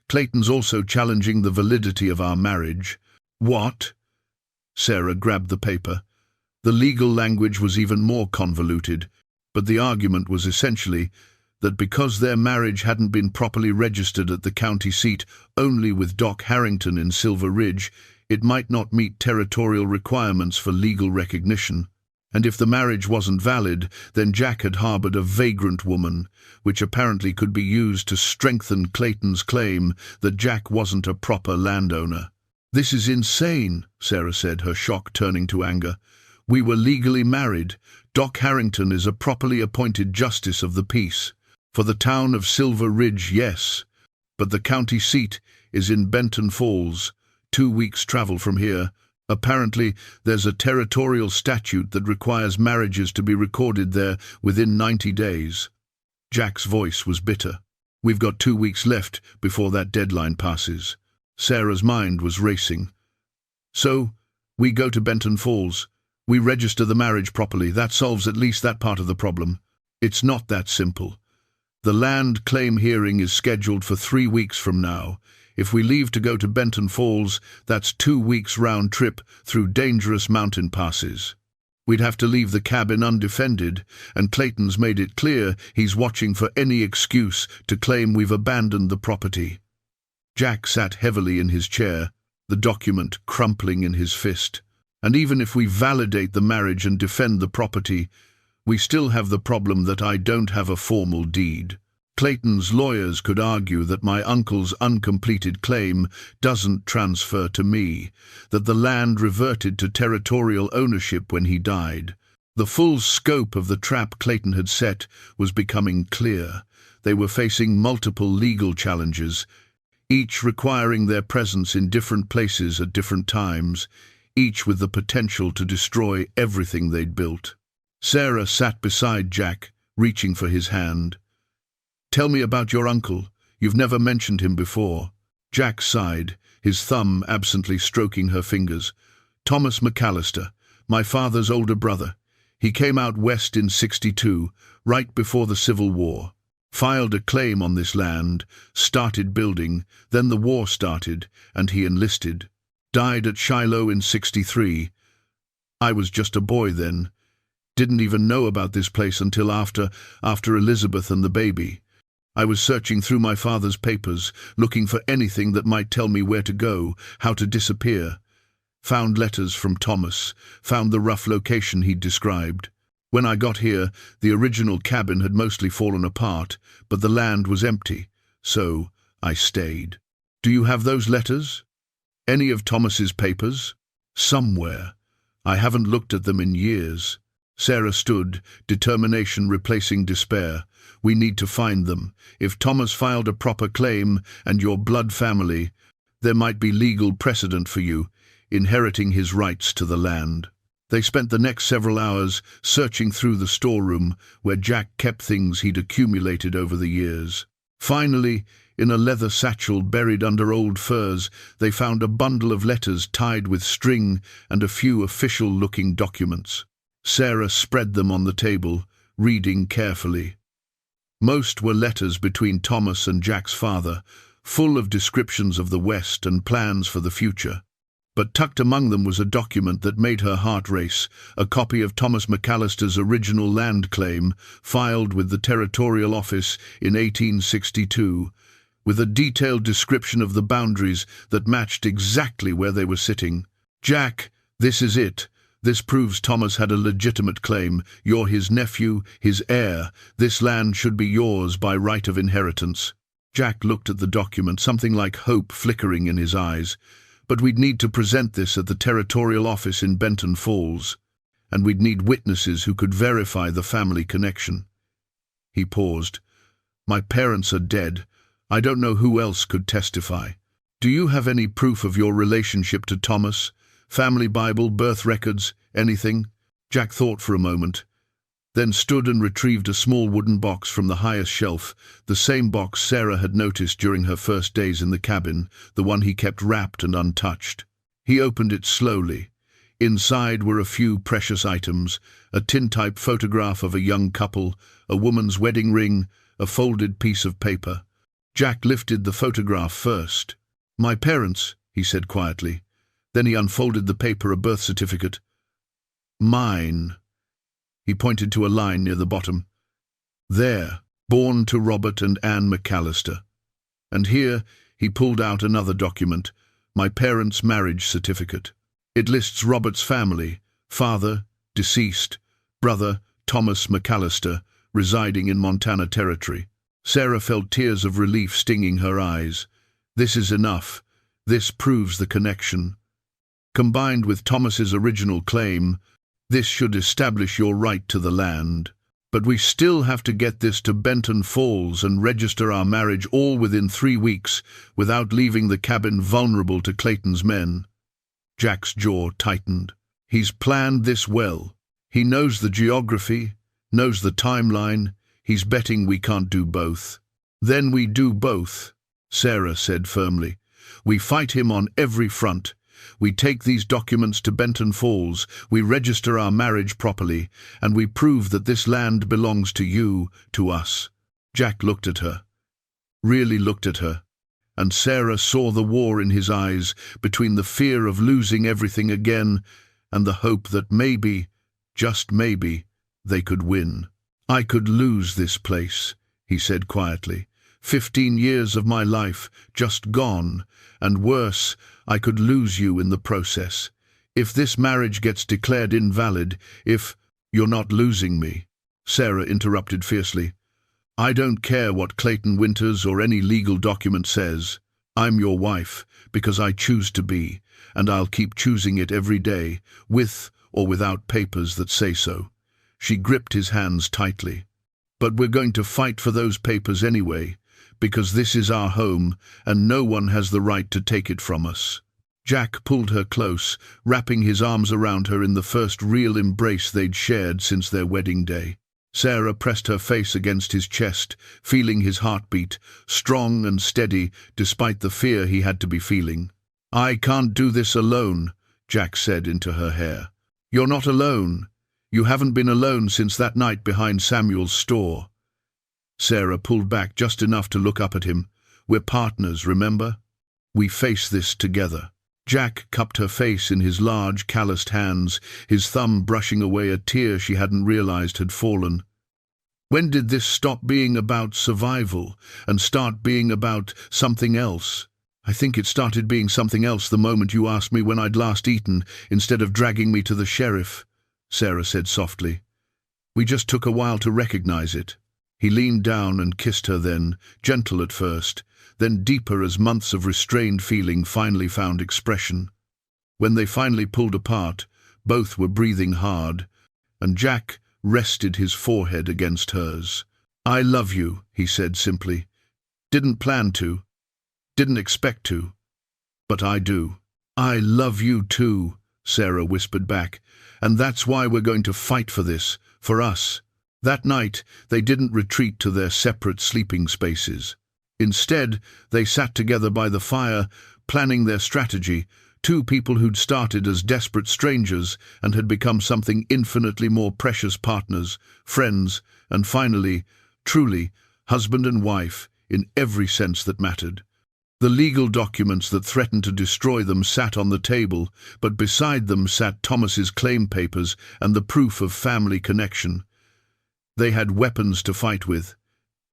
"Clayton's also challenging the validity of our marriage." "What?" Sarah grabbed the paper. The legal language was even more convoluted, but the argument was essentially that because their marriage hadn't been properly registered at the county seat only with Doc Harrington in Silver Ridge, it might not meet territorial requirements for legal recognition. And if the marriage wasn't valid, then Jack had harbored a vagrant woman, which apparently could be used to strengthen Clayton's claim that Jack wasn't a proper landowner. "This is insane," Sarah said, her shock turning to anger. "We were legally married. Doc Harrington is a properly appointed justice of the peace. For the town of Silver Ridge, yes. But the county seat is in Benton Falls, 2 weeks' travel from here. Apparently, there's a territorial statute that requires marriages to be recorded there within 90 days. Jack's voice was bitter. "We've got 2 weeks left before that deadline passes." Sarah's mind was racing. "So, we go to Benton Falls. We register the marriage properly. That solves at least that part of the problem." "It's not that simple. The land claim hearing is scheduled for 3 weeks from now. If we leave to go to Benton Falls, that's 2 weeks round trip through dangerous mountain passes. We'd have to leave the cabin undefended, and Clayton's made it clear he's watching for any excuse to claim we've abandoned the property." Jack sat heavily in his chair, the document crumpling in his fist. "And even if we validate the marriage and defend the property, we still have the problem that I don't have a formal deed. Clayton's lawyers could argue that my uncle's uncompleted claim doesn't transfer to me, that the land reverted to territorial ownership when he died. The full scope of the trap Clayton had set was becoming clear. They were facing multiple legal challenges, each requiring their presence in different places at different times, each with the potential to destroy everything they'd built. Sarah sat beside Jack, reaching for his hand. "Tell me about your uncle. You've never mentioned him before." Jack sighed, his thumb absently stroking her fingers. "Thomas McAllister, my father's older brother. He came out west in '62, right before the Civil War. Filed a claim on this land, started building, then the war started, and he enlisted. Died at Shiloh in '63. I was just a boy then. Didn't even know about this place until after Elizabeth and the baby. I was searching through my father's papers, looking for anything that might tell me where to go, how to disappear. Found letters from Thomas, found the rough location he'd described. When I got here, the original cabin had mostly fallen apart, but the land was empty, so I stayed." "Do you have those letters? Any of Thomas's papers?" "Somewhere. I haven't looked at them in years." Sarah stood, determination replacing despair. "We need to find them. If Thomas filed a proper claim, and your blood family, there might be legal precedent for you, inheriting his rights to the land." They spent the next several hours searching through the storeroom where Jack kept things he'd accumulated over the years. Finally, in a leather satchel buried under old furs, they found a bundle of letters tied with string and a few official-looking documents. Sarah spread them on the table, reading carefully. Most were letters between Thomas and Jack's father, full of descriptions of the West and plans for the future. But tucked among them was a document that made her heart race, a copy of Thomas McAllister's original land claim, filed with the Territorial Office in 1862, with a detailed description of the boundaries that matched exactly where they were sitting. "Jack, this is it. This proves Thomas had a legitimate claim. You're his nephew, his heir. This land should be yours by right of inheritance." Jack looked at the document, something like hope flickering in his eyes. "But we'd need to present this at the Territorial Office in Benton Falls, and we'd need witnesses who could verify the family connection." He paused. "My parents are dead. I don't know who else could testify. Do you have any proof of your relationship to Thomas? Family Bible, birth records, anything?" Jack thought for a moment, then stood and retrieved a small wooden box from the highest shelf, the same box Sarah had noticed during her first days in the cabin, the one he kept wrapped and untouched. He opened it slowly. Inside were a few precious items, a tintype photograph of a young couple, a woman's wedding ring, a folded piece of paper. Jack lifted the photograph first. "My parents," he said quietly. Then he unfolded the paper, a birth certificate. Mine. He pointed to a line near the bottom. There, born to Robert and Anne McAllister. And here, he pulled out another document, my parents' marriage certificate. It lists Robert's family, father, deceased, brother, Thomas McAllister, residing in Montana Territory. Sarah felt tears of relief stinging her eyes. This is enough. This proves the connection. Combined with Thomas's original claim, this should establish your right to the land. But we still have to get this to Benton Falls and register our marriage all within 3 weeks without leaving the cabin vulnerable to Clayton's men. Jack's jaw tightened. He's planned this well. He knows the geography, knows the timeline. He's betting we can't do both. Then we do both, Sarah said firmly. We fight him on every front. We take these documents to Benton Falls, we register our marriage properly, and we prove that this land belongs to you, to us. Jack looked at her, really looked at her, and Sarah saw the war in his eyes between the fear of losing everything again and the hope that maybe, just maybe, they could win. I could lose this place, he said quietly. 15 years of my life just gone, and worse, I could lose you in the process. If this marriage gets declared invalid, if— You're not losing me, Sarah interrupted fiercely. I don't care what Clayton Winters or any legal document says. I'm your wife because I choose to be, and I'll keep choosing it every day, with or without papers that say so. She gripped his hands tightly. But we're going to fight for those papers anyway, because this is our home, and no one has the right to take it from us. Jack pulled her close, wrapping his arms around her in the first real embrace they'd shared since their wedding day. Sarah pressed her face against his chest, feeling his heartbeat, strong and steady despite the fear he had to be feeling. I can't do this alone, Jack said into her hair. You're not alone. You haven't been alone since that night behind Samuel's store. Sarah pulled back just enough to look up at him. We're partners, remember? We face this together. Jack cupped her face in his large, calloused hands, his thumb brushing away a tear she hadn't realized had fallen. When did this stop being about survival and start being about something else? I think it started being something else the moment you asked me when I'd last eaten, instead of dragging me to the sheriff, Sarah said softly. We just took a while to recognize it. He leaned down and kissed her then, gentle at first, then deeper as months of restrained feeling finally found expression. When they finally pulled apart, both were breathing hard, and Jack rested his forehead against hers. I love you, he said simply. Didn't plan to, didn't expect to, but I do. I love you too, Sarah whispered back, and that's why we're going to fight for this, for us. That night, they didn't retreat to their separate sleeping spaces. Instead, they sat together by the fire, planning their strategy, two people who'd started as desperate strangers and had become something infinitely more precious partners, friends, and finally, truly, husband and wife, in every sense that mattered. The legal documents that threatened to destroy them sat on the table, but beside them sat Thomas's claim papers and the proof of family connection. They had weapons to fight with.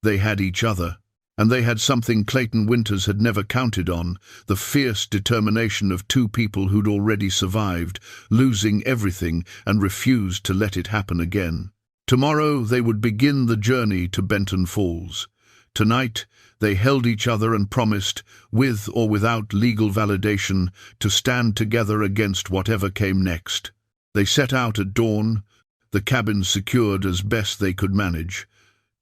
They had each other. And they had something Clayton Winters had never counted on, the fierce determination of two people who'd already survived, losing everything and refused to let it happen again. Tomorrow they would begin the journey to Benton Falls. Tonight they held each other and promised, with or without legal validation, to stand together against whatever came next. They set out at dawn, the cabin secured as best they could manage.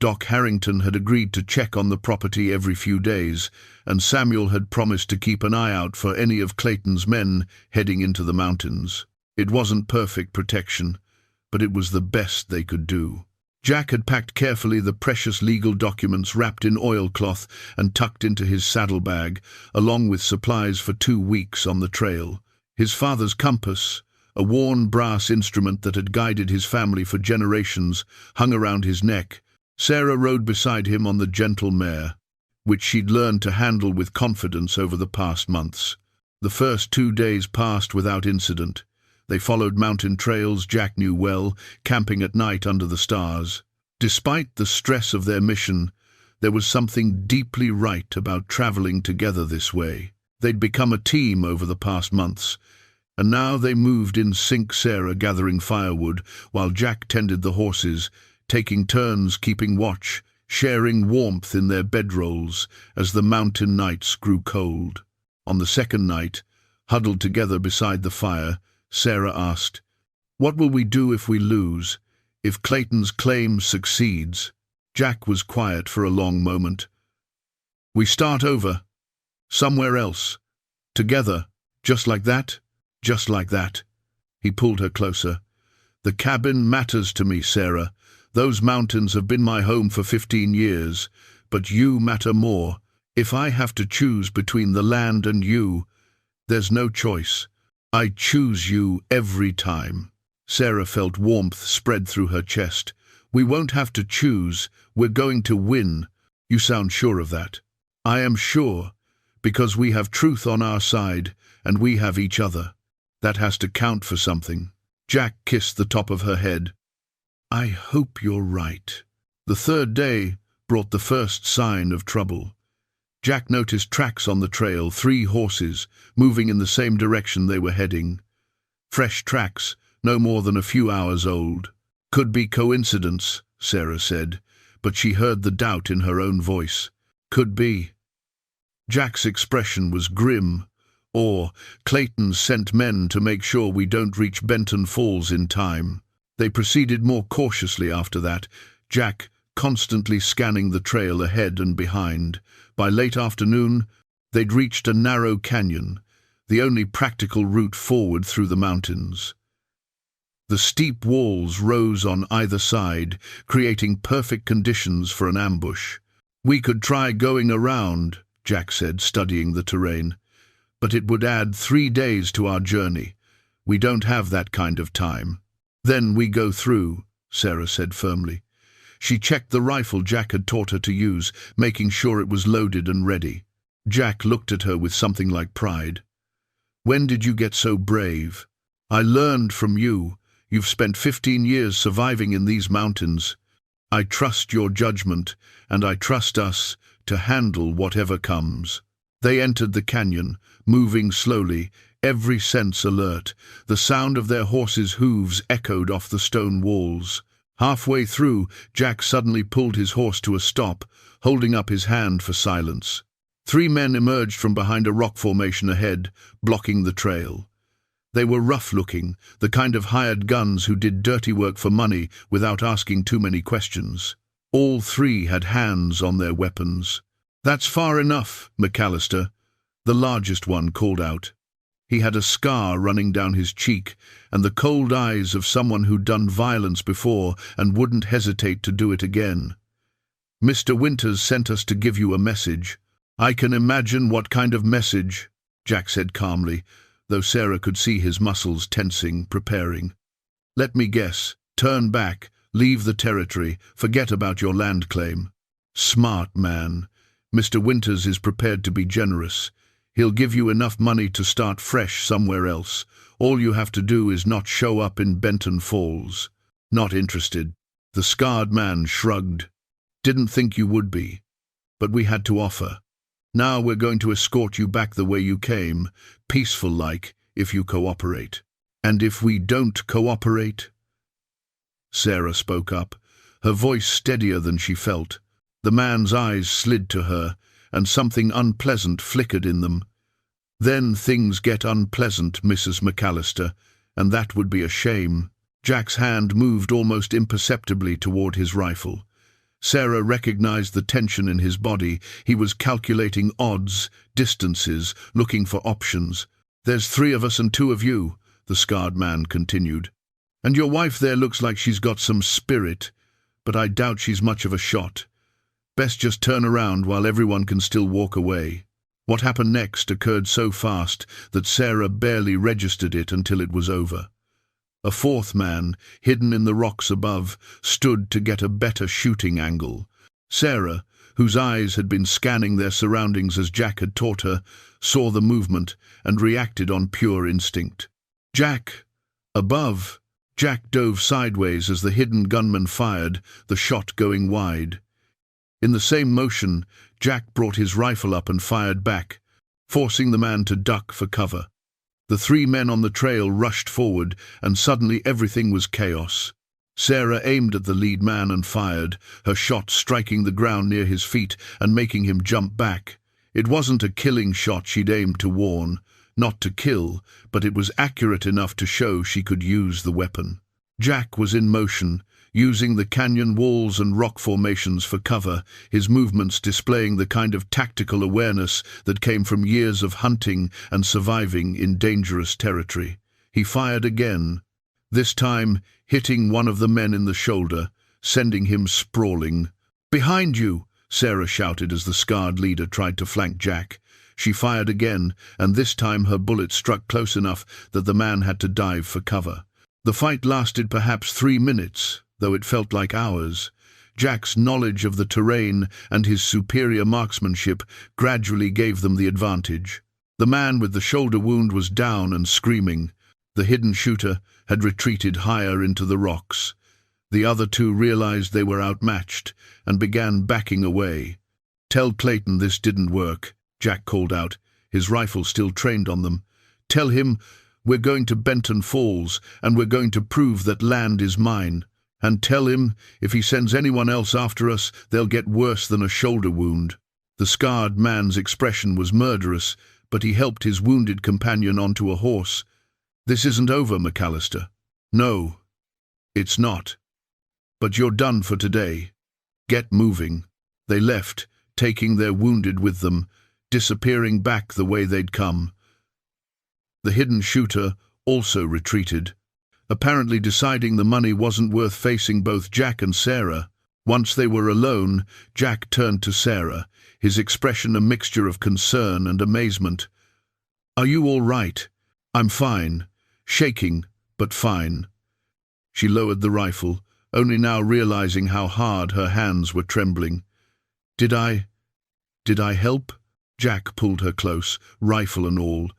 Doc Harrington had agreed to check on the property every few days, and Samuel had promised to keep an eye out for any of Clayton's men heading into the mountains. It wasn't perfect protection, but it was the best they could do. Jack had packed carefully the precious legal documents wrapped in oilcloth and tucked into his saddlebag, along with supplies for 2 weeks on the trail. His father's compass, a worn brass instrument that had guided his family for generations, hung around his neck. Sarah rode beside him on the gentle mare, which she'd learned to handle with confidence over the past months. The first 2 days passed without incident. They followed mountain trails Jack knew well, camping at night under the stars. Despite the stress of their mission, there was something deeply right about traveling together this way. They'd become a team over the past months, and now they moved in sync, Sarah gathering firewood while Jack tended the horses, taking turns keeping watch, sharing warmth in their bedrolls as the mountain nights grew cold. On the second night, huddled together beside the fire, Sarah asked, "What will we do if we lose? If Clayton's claim succeeds?" Jack was quiet for a long moment. "We start over. Somewhere else. Together. Just like that? Just like that." He pulled her closer. "The cabin matters to me, Sarah. Those mountains have been my home for 15 years, but you matter more. If I have to choose between the land and you, there's no choice. I choose you every time." Sarah felt warmth spread through her chest. "We won't have to choose. We're going to win." "You sound sure of that." "I am sure, because we have truth on our side, and we have each other. That has to count for something." Jack kissed the top of her head. "I hope you're right." The third day brought the first sign of trouble. Jack noticed tracks on the trail, 3 horses, moving in the same direction they were heading. Fresh tracks, no more than a few hours old. "Could be coincidence," Sarah said, but she heard the doubt in her own voice. "Could be." Jack's expression was grim. Or, "Clayton sent men to make sure we don't reach Benton Falls in time." They proceeded more cautiously after that, Jack constantly scanning the trail ahead and behind. By late afternoon, they'd reached a narrow canyon, the only practical route forward through the mountains. The steep walls rose on either side, creating perfect conditions for an ambush. "We could try going around," Jack said, studying the terrain. "But it would add 3 days to our journey. We don't have that kind of time." "Then we go through," Sarah said firmly. She checked the rifle Jack had taught her to use, making sure it was loaded and ready. Jack looked at her with something like pride. "When did you get so brave?" "I learned from you. You've spent 15 years surviving in these mountains. I trust your judgment, and I trust us to handle whatever comes." They entered the canyon, moving slowly, every sense alert. The sound of their horses' hooves echoed off the stone walls. Halfway through, Jack suddenly pulled his horse to a stop, holding up his hand for silence. 3 men emerged from behind a rock formation ahead, blocking the trail. They were rough-looking, the kind of hired guns who did dirty work for money without asking too many questions. All 3 had hands on their weapons. "That's far enough, McAllister," the largest one called out. He had a scar running down his cheek and the cold eyes of someone who'd done violence before and wouldn't hesitate to do it again. "Mr. Winters sent us to give you a message." "I can imagine what kind of message," Jack said calmly, though Sarah could see his muscles tensing, preparing. "Let me guess. Turn back, leave the territory, forget about your land claim." "Smart man. Mr. Winters is prepared to be generous. He'll give you enough money to start fresh somewhere else. All you have to do is not show up in Benton Falls." "Not interested." The scarred man shrugged. "Didn't think you would be. But we had to offer. Now we're going to escort you back the way you came, peaceful-like, if you cooperate." "And if we don't cooperate?" Sarah spoke up, her voice steadier than she felt. The man's eyes slid to her, and something unpleasant flickered in them. "Then things get unpleasant, Mrs. McAllister, and that would be a shame." Jack's hand moved almost imperceptibly toward his rifle. Sarah recognized the tension in his body. He was calculating odds, distances, looking for options. "There's 3 of us and 2 of you," the scarred man continued. "And your wife there looks like she's got some spirit, but I doubt she's much of a shot. Best just turn around while everyone can still walk away." What happened next occurred so fast that Sarah barely registered it until it was over. A 4th man, hidden in the rocks above, stood to get a better shooting angle. Sarah, whose eyes had been scanning their surroundings as Jack had taught her, saw the movement and reacted on pure instinct. Jack! Above! Jack dove sideways as the hidden gunman fired, the shot going wide. In the same motion, Jack brought his rifle up and fired back, forcing the man to duck for cover. The three men on the trail rushed forward, and suddenly everything was chaos. Sarah aimed at the lead man and fired, her shot striking the ground near his feet and making him jump back. It wasn't a killing shot she'd aimed to warn, not to kill, but it was accurate enough to show she could use the weapon. Jack was in motion, using the canyon walls and rock formations for cover, his movements displaying the kind of tactical awareness that came from years of hunting and surviving in dangerous territory. He fired again, this time hitting one of the men in the shoulder, sending him sprawling. "Behind you!" Sarah shouted as the scarred leader tried to flank Jack. She fired again, and this time her bullet struck close enough that the man had to dive for cover. The fight lasted perhaps 3 minutes, though it felt like hours. Jack's knowledge of the terrain and his superior marksmanship gradually gave them the advantage. The man with the shoulder wound was down and screaming. The hidden shooter had retreated higher into the rocks. The other two realized they were outmatched and began backing away. "Tell Clayton this didn't work," Jack called out, his rifle still trained on them. "Tell him we're going to Benton Falls and we're going to prove that land is mine. And tell him if he sends anyone else after us, they'll get worse than a shoulder wound." The scarred man's expression was murderous, but he helped his wounded companion onto a horse. "This isn't over, McAllister." "No, it's not. But you're done for today. Get moving." They left, taking their wounded with them, disappearing back the way they'd come. The hidden shooter also retreated, apparently deciding the money wasn't worth facing both Jack and Sarah. Once they were alone, Jack turned to Sarah, his expression a mixture of concern and amazement. "Are you all right?" "I'm fine. Shaking, but fine." She lowered the rifle, only now realizing how hard her hands were trembling. Did I help?" Jack pulled her close, rifle and all.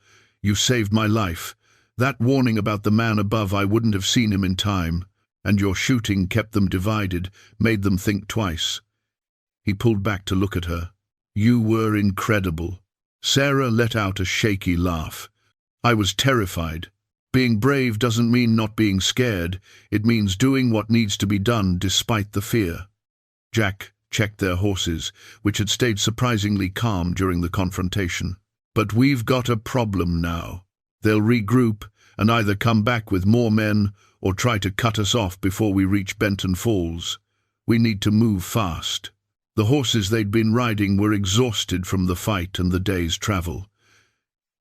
"You saved my life. That warning about the man above, I wouldn't have seen him in time. And your shooting kept them divided, made them think twice." He pulled back to look at her. "You were incredible." Sarah let out a shaky laugh. "I was terrified. Being brave doesn't mean not being scared. It means doing what needs to be done despite the fear." Jack checked their horses, which had stayed surprisingly calm during the confrontation. "But we've got a problem now. They'll regroup and either come back with more men or try to cut us off before we reach Benton Falls. We need to move fast." The horses they'd been riding were exhausted from the fight and the day's travel.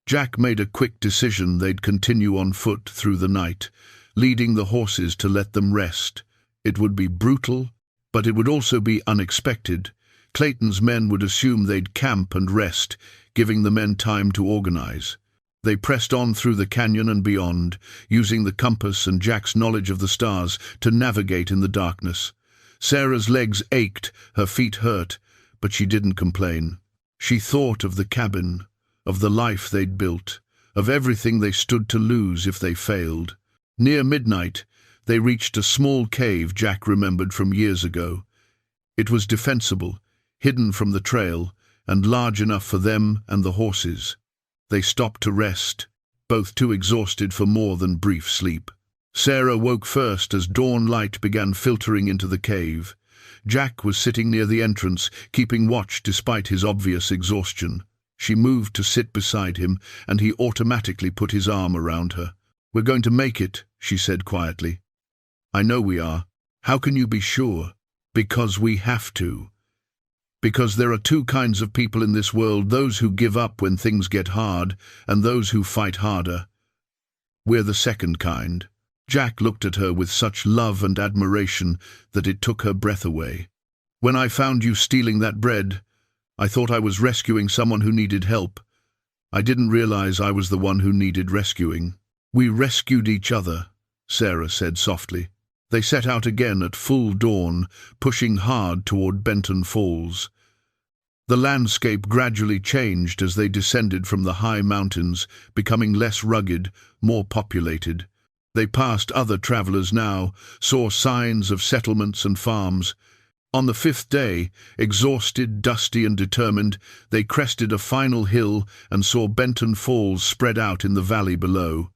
Jack made a quick decision they'd continue on foot through the night, leading the horses to let them rest. It would be brutal, but it would also be unexpected. Clayton's men would assume they'd camp and rest, giving the men time to organize. They pressed on through the canyon and beyond, using the compass and Jack's knowledge of the stars to navigate in the darkness. Sarah's legs ached, her feet hurt, but she didn't complain. She thought of the cabin, of the life they'd built, of everything they stood to lose if they failed. Near midnight, they reached a small cave Jack remembered from years ago. It was defensible, hidden from the trail, and large enough for them and the horses. They stopped to rest, both too exhausted for more than brief sleep. Sarah woke first as dawn light began filtering into the cave. Jack was sitting near the entrance, keeping watch despite his obvious exhaustion. She moved to sit beside him, and he automatically put his arm around her. "We're going to make it," she said quietly. "I know we are. How can you be sure?" "Because we have to. Because there are two kinds of people in this world, those who give up when things get hard, and those who fight harder. We're the second kind." Jack looked at her with such love and admiration that it took her breath away. "When I found you stealing that bread, I thought I was rescuing someone who needed help. I didn't realize I was the one who needed rescuing." "We rescued each other," Sarah said softly. They set out again at full dawn, pushing hard toward Benton Falls. The landscape gradually changed as they descended from the high mountains, becoming less rugged, more populated. They passed other travelers now, saw signs of settlements and farms. On the fifth day, exhausted, dusty and determined, they crested a final hill and saw Benton Falls spread out in the valley below.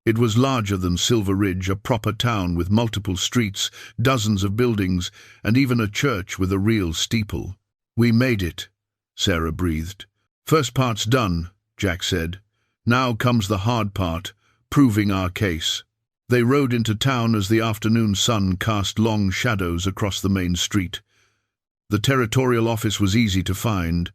It was larger than Silver Ridge, a proper town with multiple streets, dozens of buildings, and even a church with a real steeple. "We made it," Sarah breathed. "First part's done," Jack said. "Now comes the hard part, proving our case." They rode into town as the afternoon sun cast long shadows across the main street. The territorial office was easy to find,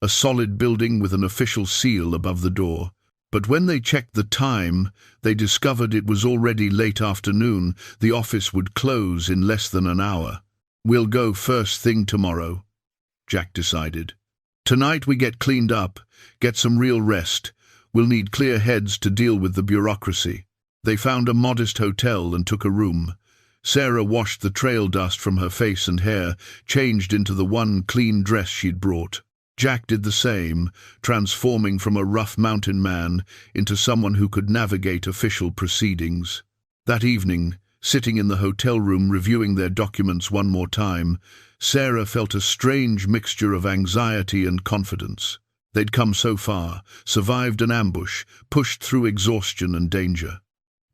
a solid building with an official seal above the door. But when they checked the time, they discovered it was already late afternoon. The office would close in less than an hour. "We'll go first thing tomorrow," Jack decided. "Tonight we get cleaned up, get some real rest. We'll need clear heads to deal with the bureaucracy." They found a modest hotel and took a room. Sarah washed the trail dust from her face and hair, changed into the one clean dress she'd brought. Jack did the same, transforming from a rough mountain man into someone who could navigate official proceedings. That evening, sitting in the hotel room reviewing their documents one more time, Sarah felt a strange mixture of anxiety and confidence. They'd come so far, survived an ambush, pushed through exhaustion and danger.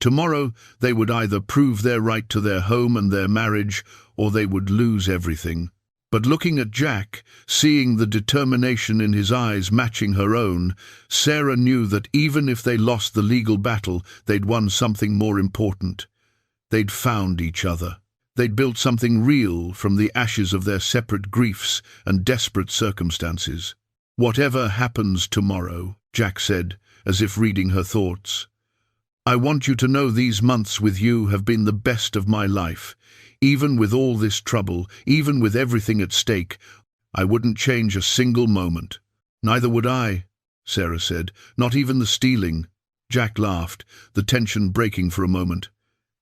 Tomorrow they would either prove their right to their home and their marriage, or they would lose everything. But looking at Jack, seeing the determination in his eyes matching her own, Sarah knew that even if they lost the legal battle, they'd won something more important. They'd found each other. They'd built something real from the ashes of their separate griefs and desperate circumstances. "Whatever happens tomorrow," Jack said, as if reading her thoughts, "I want you to know these months with you have been the best of my life. Even with all this trouble, even with everything at stake, I wouldn't change a single moment." "Neither would I," Sarah said. "Not even the stealing." Jack laughed, the tension breaking for a moment.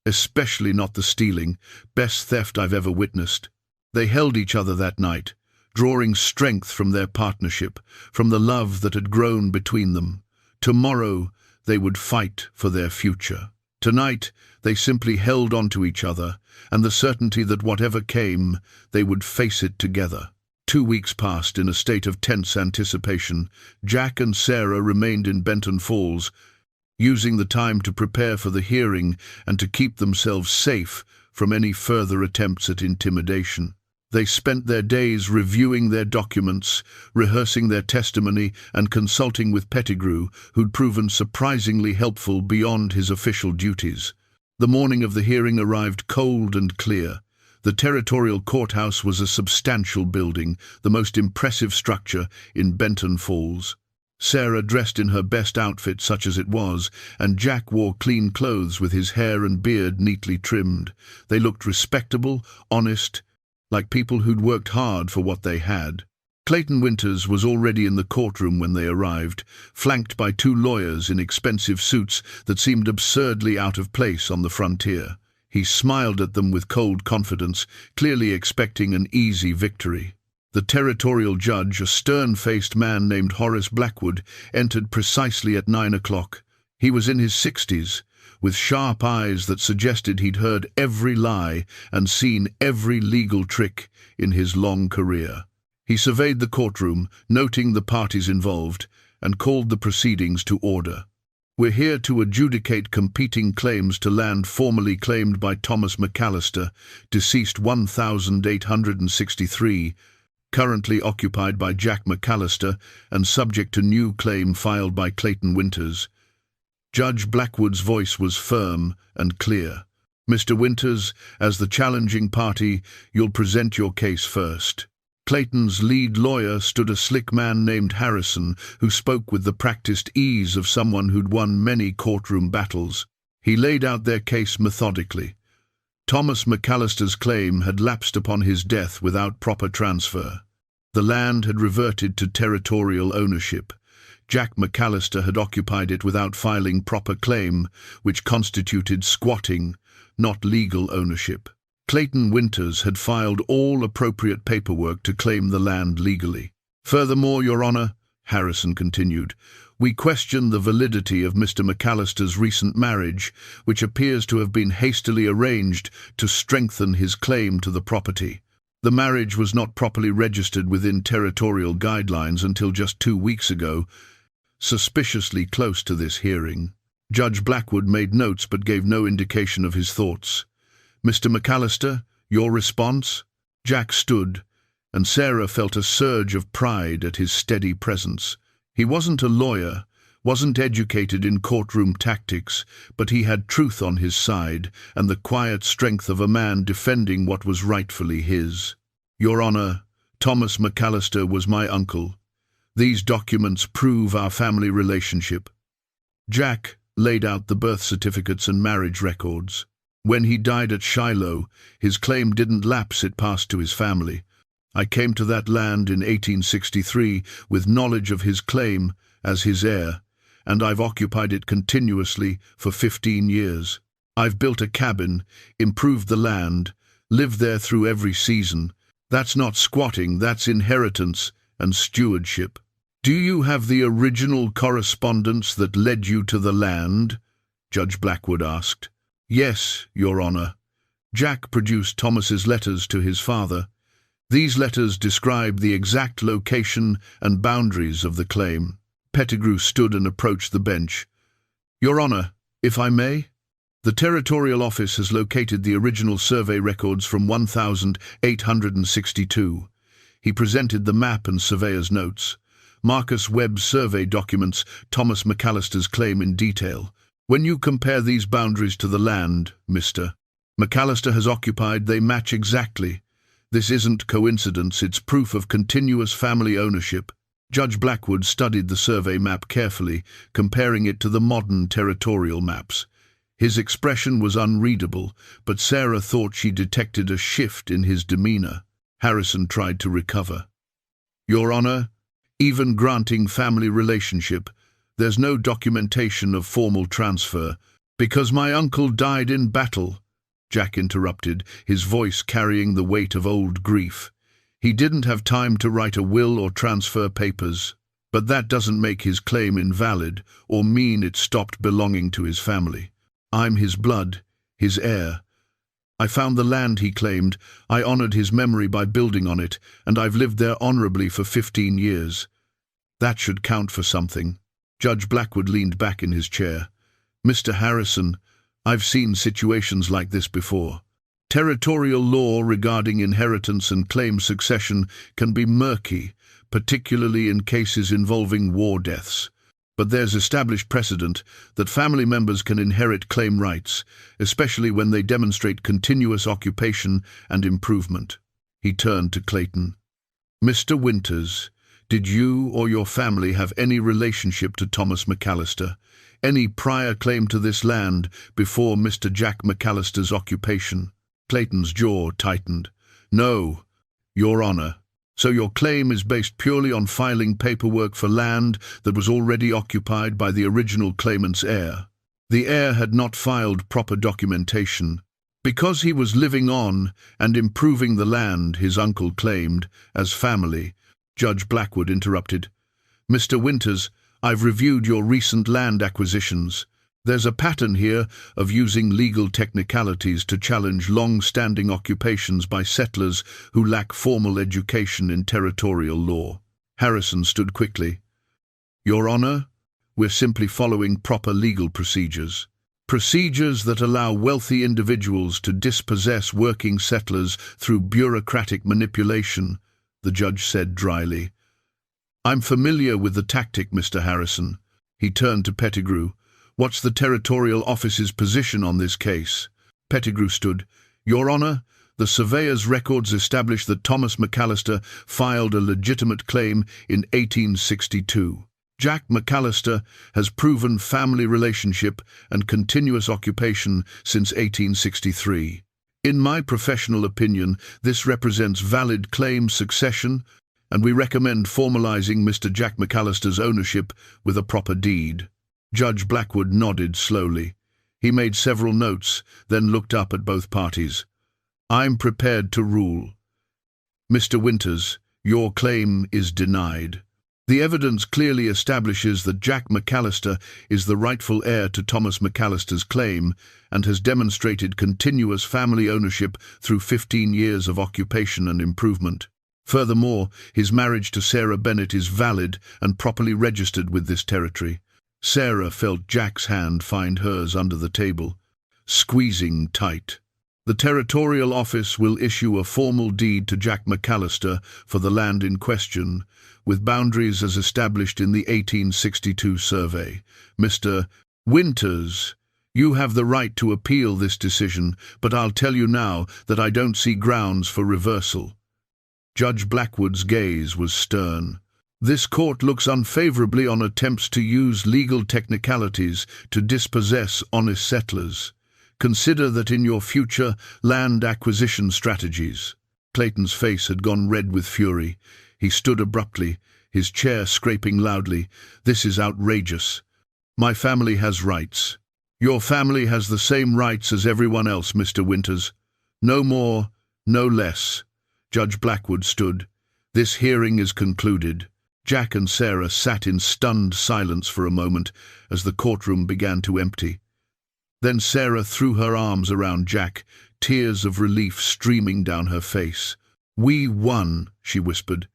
"Especially not the stealing. Best theft I've ever witnessed." They held each other that night, drawing strength from their partnership, from the love that had grown between them. Tomorrow they would fight for their future. Tonight they simply held on to each other, and the certainty that whatever came, they would face it together. 2 weeks passed in a state of tense anticipation. Jack and Sarah remained in Benton Falls, using the time to prepare for the hearing and to keep themselves safe from any further attempts at intimidation. They spent their days reviewing their documents, rehearsing their testimony, and consulting with Pettigrew, who'd proven surprisingly helpful beyond his official duties. The morning of the hearing arrived cold and clear. The territorial courthouse was a substantial building, the most impressive structure in Benton Falls. Sarah dressed in her best outfit, such as it was, and Jack wore clean clothes with his hair and beard neatly trimmed. They looked respectable, honest, like people who'd worked hard for what they had. Clayton Winters was already in the courtroom when they arrived, flanked by 2 lawyers in expensive suits that seemed absurdly out of place on the frontier. He smiled at them with cold confidence, clearly expecting an easy victory. The territorial judge, a stern-faced man named Horace Blackwood, entered precisely at 9 o'clock. He was in his 60s, with sharp eyes that suggested he'd heard every lie and seen every legal trick in his long career. He surveyed the courtroom, noting the parties involved, and called the proceedings to order. "We're here to adjudicate competing claims to land formerly claimed by Thomas McAllister, deceased 1863, currently occupied by Jack McAllister and subject to new claim filed by Clayton Winters." Judge Blackwood's voice was firm and clear. "Mr. Winters, as the challenging party, you'll present your case first." Clayton's lead lawyer stood a slick man named Harrison, who spoke with the practiced ease of someone who'd won many courtroom battles. He laid out their case methodically. Thomas McAllister's claim had lapsed upon his death without proper transfer. The land had reverted to territorial ownership. Jack McAllister had occupied it without filing proper claim, which constituted squatting, not legal ownership. Clayton Winters had filed all appropriate paperwork to claim the land legally. Furthermore, Your Honor, Harrison continued, we question the validity of Mr. McAllister's recent marriage, which appears to have been hastily arranged to strengthen his claim to the property. The marriage was not properly registered within territorial guidelines until just 2 weeks ago, suspiciously close to this hearing. Judge Blackwood made notes but gave no indication of his thoughts. Mr. McAllister, your response? Jack stood, and Sarah felt a surge of pride at his steady presence. He wasn't a lawyer, wasn't educated in courtroom tactics, but he had truth on his side and the quiet strength of a man defending what was rightfully his. Your Honor, Thomas McAllister was my uncle. These documents prove our family relationship. Jack laid out the birth certificates and marriage records. When he died at Shiloh, his claim didn't lapse, it passed to his family. I came to that land in 1863 with knowledge of his claim as his heir, and I've occupied it continuously for 15 years. I've built a cabin, improved the land, lived there through every season. That's not squatting, that's inheritance and stewardship. Do you have the original correspondence that led you to the land? Judge Blackwood asked. Yes, Your Honor. Jack produced Thomas's letters to his father. These letters describe the exact location and boundaries of the claim. Pettigrew stood and approached the bench. Your Honor, if I may? The Territorial Office has located the original survey records from 1862. He presented the map and surveyor's notes. Marcus Webb's survey documents Thomas McAllister's claim in detail. When you compare these boundaries to the land, Mr. McAllister has occupied, they match exactly. This isn't coincidence, it's proof of continuous family ownership. Judge Blackwood studied the survey map carefully, comparing it to the modern territorial maps. His expression was unreadable, but Sarah thought she detected a shift in his demeanor. Harrison tried to recover. Your Honor, even granting family relationship, there's no documentation of formal transfer. Because my uncle died in battle, Jack interrupted, his voice carrying the weight of old grief. He didn't have time to write a will or transfer papers, but that doesn't make his claim invalid or mean it stopped belonging to his family. I'm his blood, his heir. I found the land he claimed, I honored his memory by building on it, and I've lived there honorably for 15 years. That should count for something. Judge Blackwood leaned back in his chair. Mr. Harrison, I've seen situations like this before. Territorial law regarding inheritance and claim succession can be murky, particularly in cases involving war deaths. But there's established precedent that family members can inherit claim rights, especially when they demonstrate continuous occupation and improvement. He turned to Clayton. Mr. Winters, did you or your family have any relationship to Thomas McAllister? Any prior claim to this land before Mr. Jack McAllister's occupation? Clayton's jaw tightened. No, Your Honor. So your claim is based purely on filing paperwork for land that was already occupied by the original claimant's heir. The heir had not filed proper documentation. Because he was living on and improving the land his uncle claimed as family, Judge Blackwood interrupted. Mr. Winters, I've reviewed your recent land acquisitions. There's a pattern here of using legal technicalities to challenge long-standing occupations by settlers who lack formal education in territorial law. Harrison stood quickly. Your Honor, we're simply following proper legal procedures. Procedures that allow wealthy individuals to dispossess working settlers through bureaucratic manipulation, the judge said dryly. I'm familiar with the tactic, Mr. Harrison. He turned to Pettigrew. What's the Territorial Office's position on this case? Pettigrew stood. Your Honor, the surveyor's records establish that Thomas McAllister filed a legitimate claim in 1862. Jack McAllister has proven family relationship and continuous occupation since 1863. In my professional opinion, this represents valid claim succession, and we recommend formalizing Mr. Jack McAllister's ownership with a proper deed. Judge Blackwood nodded slowly. He made several notes, then looked up at both parties. I'm prepared to rule. Mr. Winters, Your claim is denied. The evidence clearly establishes that Jack McAllister is the rightful heir to Thomas McAllister's claim and has demonstrated continuous family ownership through 15 years of occupation and improvement. Furthermore, his marriage to Sarah Bennett is valid and properly registered with this territory. Sarah felt Jack's hand find hers under the table, squeezing tight. The territorial office will issue a formal deed to Jack McAllister for the land in question, with boundaries as established in the 1862 survey. Mr. Winters, you have the right to appeal this decision, but I'll tell you now that I don't see grounds for reversal. Judge Blackwood's gaze was stern. This court looks unfavorably on attempts to use legal technicalities to dispossess honest settlers. Consider that in your future land acquisition strategies. Clayton's face had gone red with fury. He stood abruptly, his chair scraping loudly. This is outrageous. My family has rights. Your family has the same rights as everyone else, Mr. Winters. No more, no less. Judge Blackwood stood. This hearing is concluded. Jack and Sarah sat in stunned silence for a moment as the courtroom began to empty. Then Sarah threw her arms around Jack, tears of relief streaming down her face. We won, she whispered.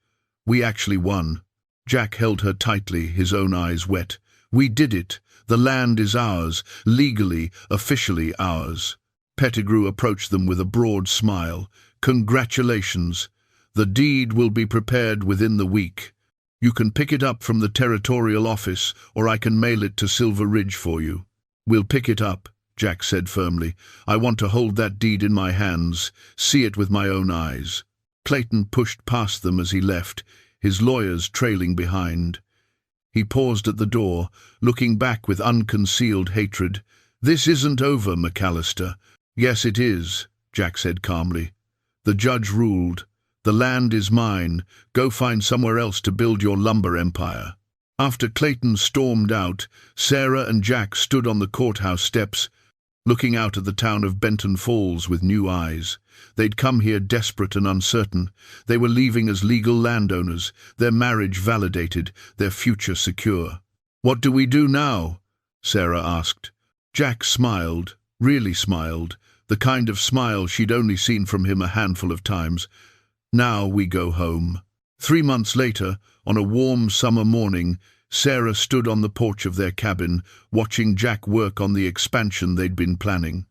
We actually won. Jack held her tightly, his own eyes wet. We did it. The land is ours, legally, officially ours. Pettigrew approached them with a broad smile. Congratulations. The deed will be prepared within the week. You can pick it up from the territorial office, or I can mail it to Silver Ridge for you. We'll pick it up, Jack said firmly. I want to hold that deed in my hands, see it with my own eyes. Clayton pushed past them as he left, his lawyers trailing behind. He paused at the door, looking back with unconcealed hatred. This isn't over, McAllister. Yes, it is, Jack said calmly. The judge ruled. The land is mine. Go find somewhere else to build your lumber empire. After Clayton stormed out, Sarah and Jack stood on the courthouse steps, looking out at the town of Benton Falls with new eyes. They'd come here desperate and uncertain. They were leaving as legal landowners, their marriage validated, their future secure. What do we do now? Sarah asked. Jack smiled, really smiled, the kind of smile she'd only seen from him a handful of times. Now we go home. 3 months later, on a warm summer morning, Sarah stood on the porch of their cabin, watching Jack work on the expansion they'd been planning.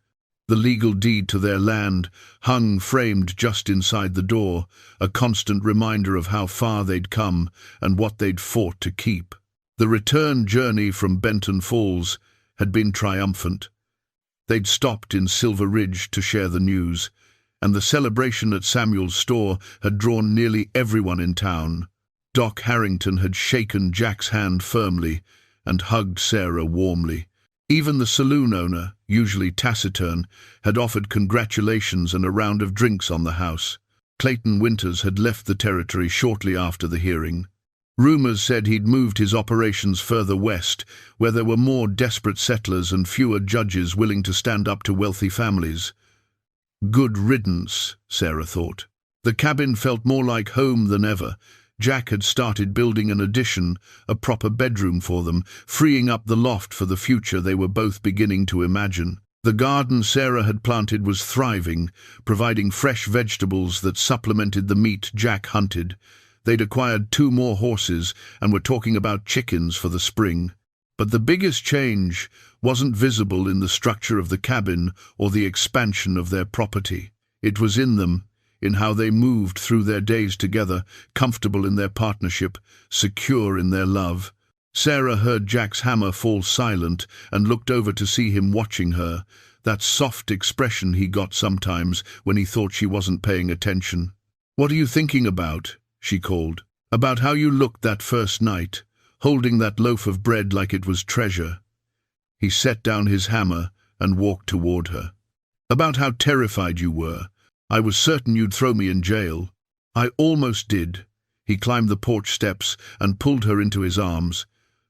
The legal deed to their land hung framed just inside the door, a constant reminder of how far they'd come and what they'd fought to keep. The return journey from Benton Falls had been triumphant. They'd stopped in Silver Ridge to share the news, and the celebration at Samuel's store had drawn nearly everyone in town. Doc Harrington had shaken Jack's hand firmly and hugged Sarah warmly. Even the saloon owner, usually taciturn, had offered congratulations and a round of drinks on the house. Clayton Winters had left the territory shortly after the hearing. Rumors said he'd moved his operations further west, where there were more desperate settlers and fewer judges willing to stand up to wealthy families. Good riddance, Sarah thought. The cabin felt more like home than ever. Jack had started building an addition, a proper bedroom for them, freeing up the loft for the future they were both beginning to imagine. The garden Sarah had planted was thriving, providing fresh vegetables that supplemented the meat Jack hunted. They'd acquired 2 more horses and were talking about chickens for the spring. But the biggest change wasn't visible in the structure of the cabin or the expansion of their property. It was in them, in how they moved through their days together, comfortable in their partnership, secure in their love. Sarah heard Jack's hammer fall silent and looked over to see him watching her, that soft expression he got sometimes when he thought she wasn't paying attention. "What are you thinking about?" she called. "About how you looked that first night, holding that loaf of bread like it was treasure." He set down his hammer and walked toward her. "About how terrified you were. I was certain you'd throw me in jail. I almost did." He climbed the porch steps and pulled her into his arms.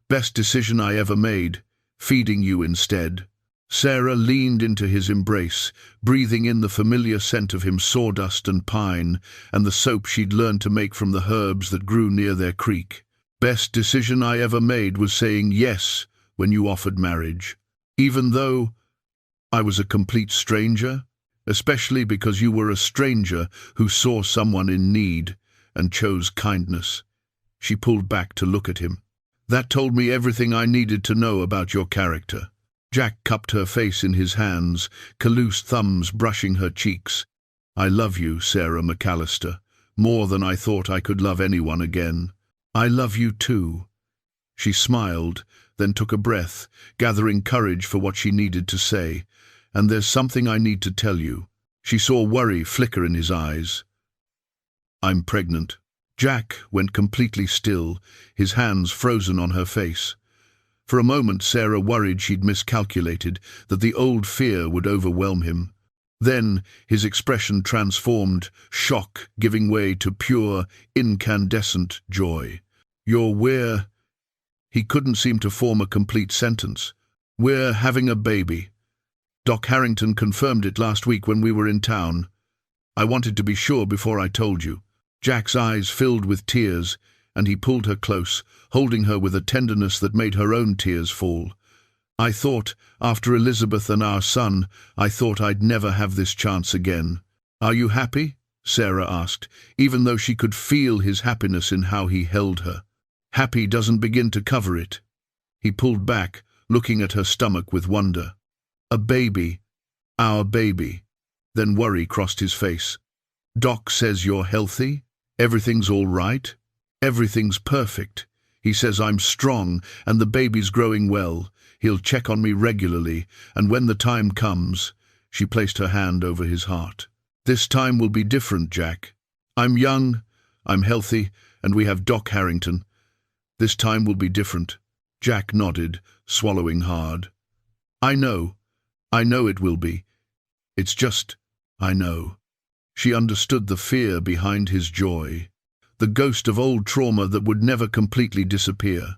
"Best decision I ever made, feeding you instead." Sarah leaned into his embrace, breathing in the familiar scent of him, sawdust and pine, and the soap she'd learned to make from the herbs that grew near their creek. "Best decision I ever made was saying yes when you offered marriage. Even though I was a complete stranger, especially because you were a stranger who saw someone in need and chose kindness." She pulled back to look at him. "That told me everything I needed to know about your character." Jack cupped her face in his hands, callous thumbs brushing her cheeks. "I love you, Sarah McAllister, more than I thought I could love anyone again." "I love you too." She smiled, then took a breath, gathering courage for what she needed to say. "And there's something I need to tell you." She saw worry flicker in his eyes. "I'm pregnant." Jack went completely still, his hands frozen on her face. For a moment Sarah worried she'd miscalculated, that the old fear would overwhelm him. Then his expression transformed, shock giving way to pure, incandescent joy. We're—" He couldn't seem to form a complete sentence. "We're having a baby. Doc Harrington confirmed it last week when we were in town. I wanted to be sure before I told you." Jack's eyes filled with tears, and he pulled her close, holding her with a tenderness that made her own tears fall. "I thought, after Elizabeth and our son, I thought I'd never have this chance again." "Are you happy?" Sarah asked, even though she could feel his happiness in how he held her. "Happy doesn't begin to cover it." He pulled back, looking at her stomach with wonder. "A baby. Our baby." Then worry crossed his face. "Doc says you're healthy? Everything's all right? Everything's perfect. He says I'm strong and the baby's growing well. He'll check on me regularly, and when the time comes—" She placed her hand over his heart. "This time will be different, Jack. I'm young, I'm healthy, and we have Doc Harrington. This time will be different." Jack nodded, swallowing hard. I know it will be. It's just, I know." She understood the fear behind his joy, the ghost of old trauma that would never completely disappear.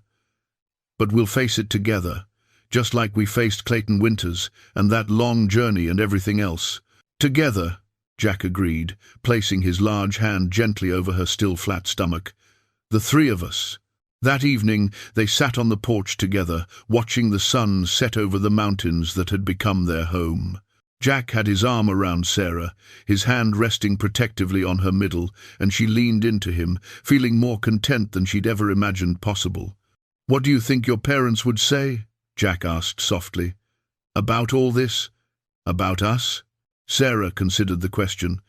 "But we'll face it together, just like we faced Clayton Winters and that long journey and everything else." "Together," Jack agreed, placing his large hand gently over her still flat stomach. "The three of us." That evening they sat on the porch together, watching the sun set over the mountains that had become their home. Jack had his arm around Sarah, his hand resting protectively on her middle, and she leaned into him, feeling more content than she'd ever imagined possible. "What do you think your parents would say?" Jack asked softly. "About all this? About us?" Sarah considered the question.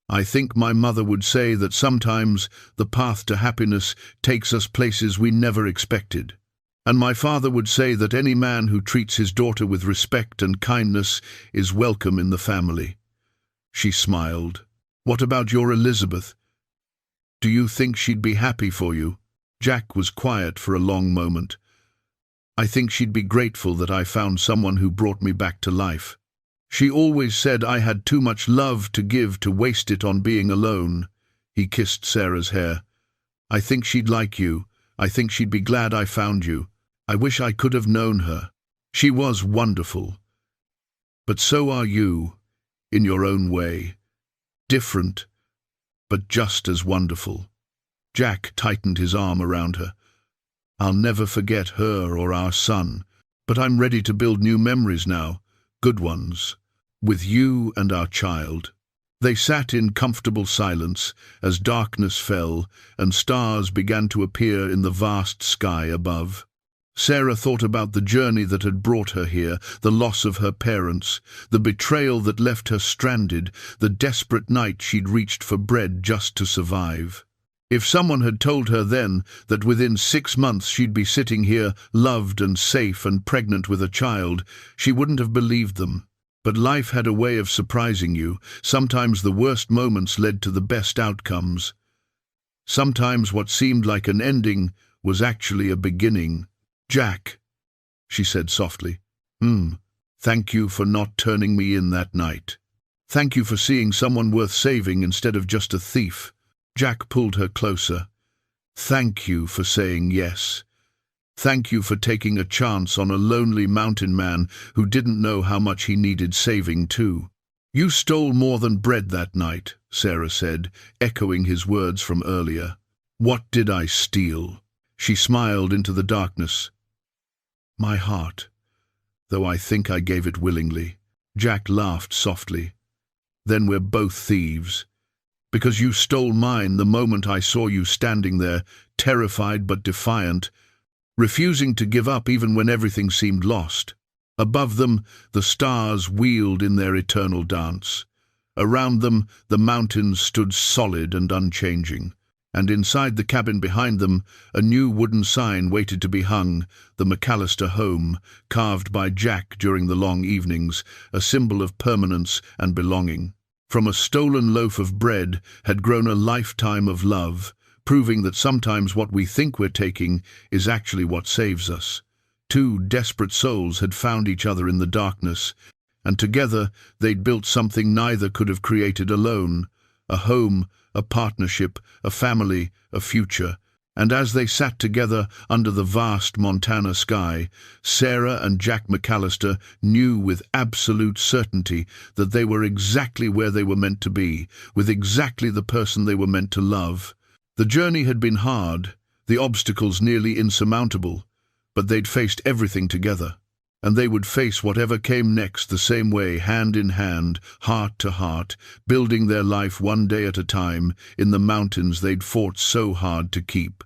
"I think my mother would say that sometimes the path to happiness takes us places we never expected. And my father would say that any man who treats his daughter with respect and kindness is welcome in the family." She smiled. "What about your Elizabeth? Do you think she'd be happy for you?" Jack was quiet for a long moment. "I think she'd be grateful that I found someone who brought me back to life. She always said I had too much love to give to waste it on being alone." He kissed Sarah's hair. "I think she'd like you. I think she'd be glad I found you. I wish I could have known her. She was wonderful. But so are you, in your own way. Different, but just as wonderful." Jack tightened his arm around her. "I'll never forget her or our son, but I'm ready to build new memories now, good ones, with you and our child." They sat in comfortable silence as darkness fell and stars began to appear in the vast sky above. Sarah thought about the journey that had brought her here, the loss of her parents, the betrayal that left her stranded, the desperate night she'd reached for bread just to survive. If someone had told her then that within 6 months she'd be sitting here, loved and safe and pregnant with a child, she wouldn't have believed them. But life had a way of surprising you. Sometimes the worst moments led to the best outcomes. Sometimes what seemed like an ending was actually a beginning. "Jack," she said softly, "thank you for not turning me in that night. Thank you for seeing someone worth saving instead of just a thief." Jack pulled her closer. "Thank you for saying yes. Thank you for taking a chance on a lonely mountain man who didn't know how much he needed saving too. You stole more than bread that night, Sarah said, echoing his words from earlier. What did I steal? She smiled into the darkness. My heart, though I think I gave it willingly. Jack laughed softly. Then we're both thieves. Because you stole mine the moment I saw you standing there, terrified but defiant, refusing to give up even when everything seemed lost. Above them, the stars wheeled in their eternal dance. Around them, the mountains stood solid and unchanging. And inside the cabin behind them, a new wooden sign waited to be hung, the McAllister home, carved by Jack during the long evenings, a symbol of permanence and belonging. From a stolen loaf of bread had grown a lifetime of love, proving that sometimes what we think we're taking is actually what saves us. Two desperate souls had found each other in the darkness, and together they'd built something neither could have created alone, a home, a partnership, a family, a future. And as they sat together under the vast Montana sky, Sarah and Jack McAllister knew with absolute certainty that they were exactly where they were meant to be, with exactly the person they were meant to love. The journey had been hard, the obstacles nearly insurmountable, but they'd faced everything together. And they would face whatever came next the same way, hand in hand, heart to heart, building their life one day at a time in the mountains they'd fought so hard to keep.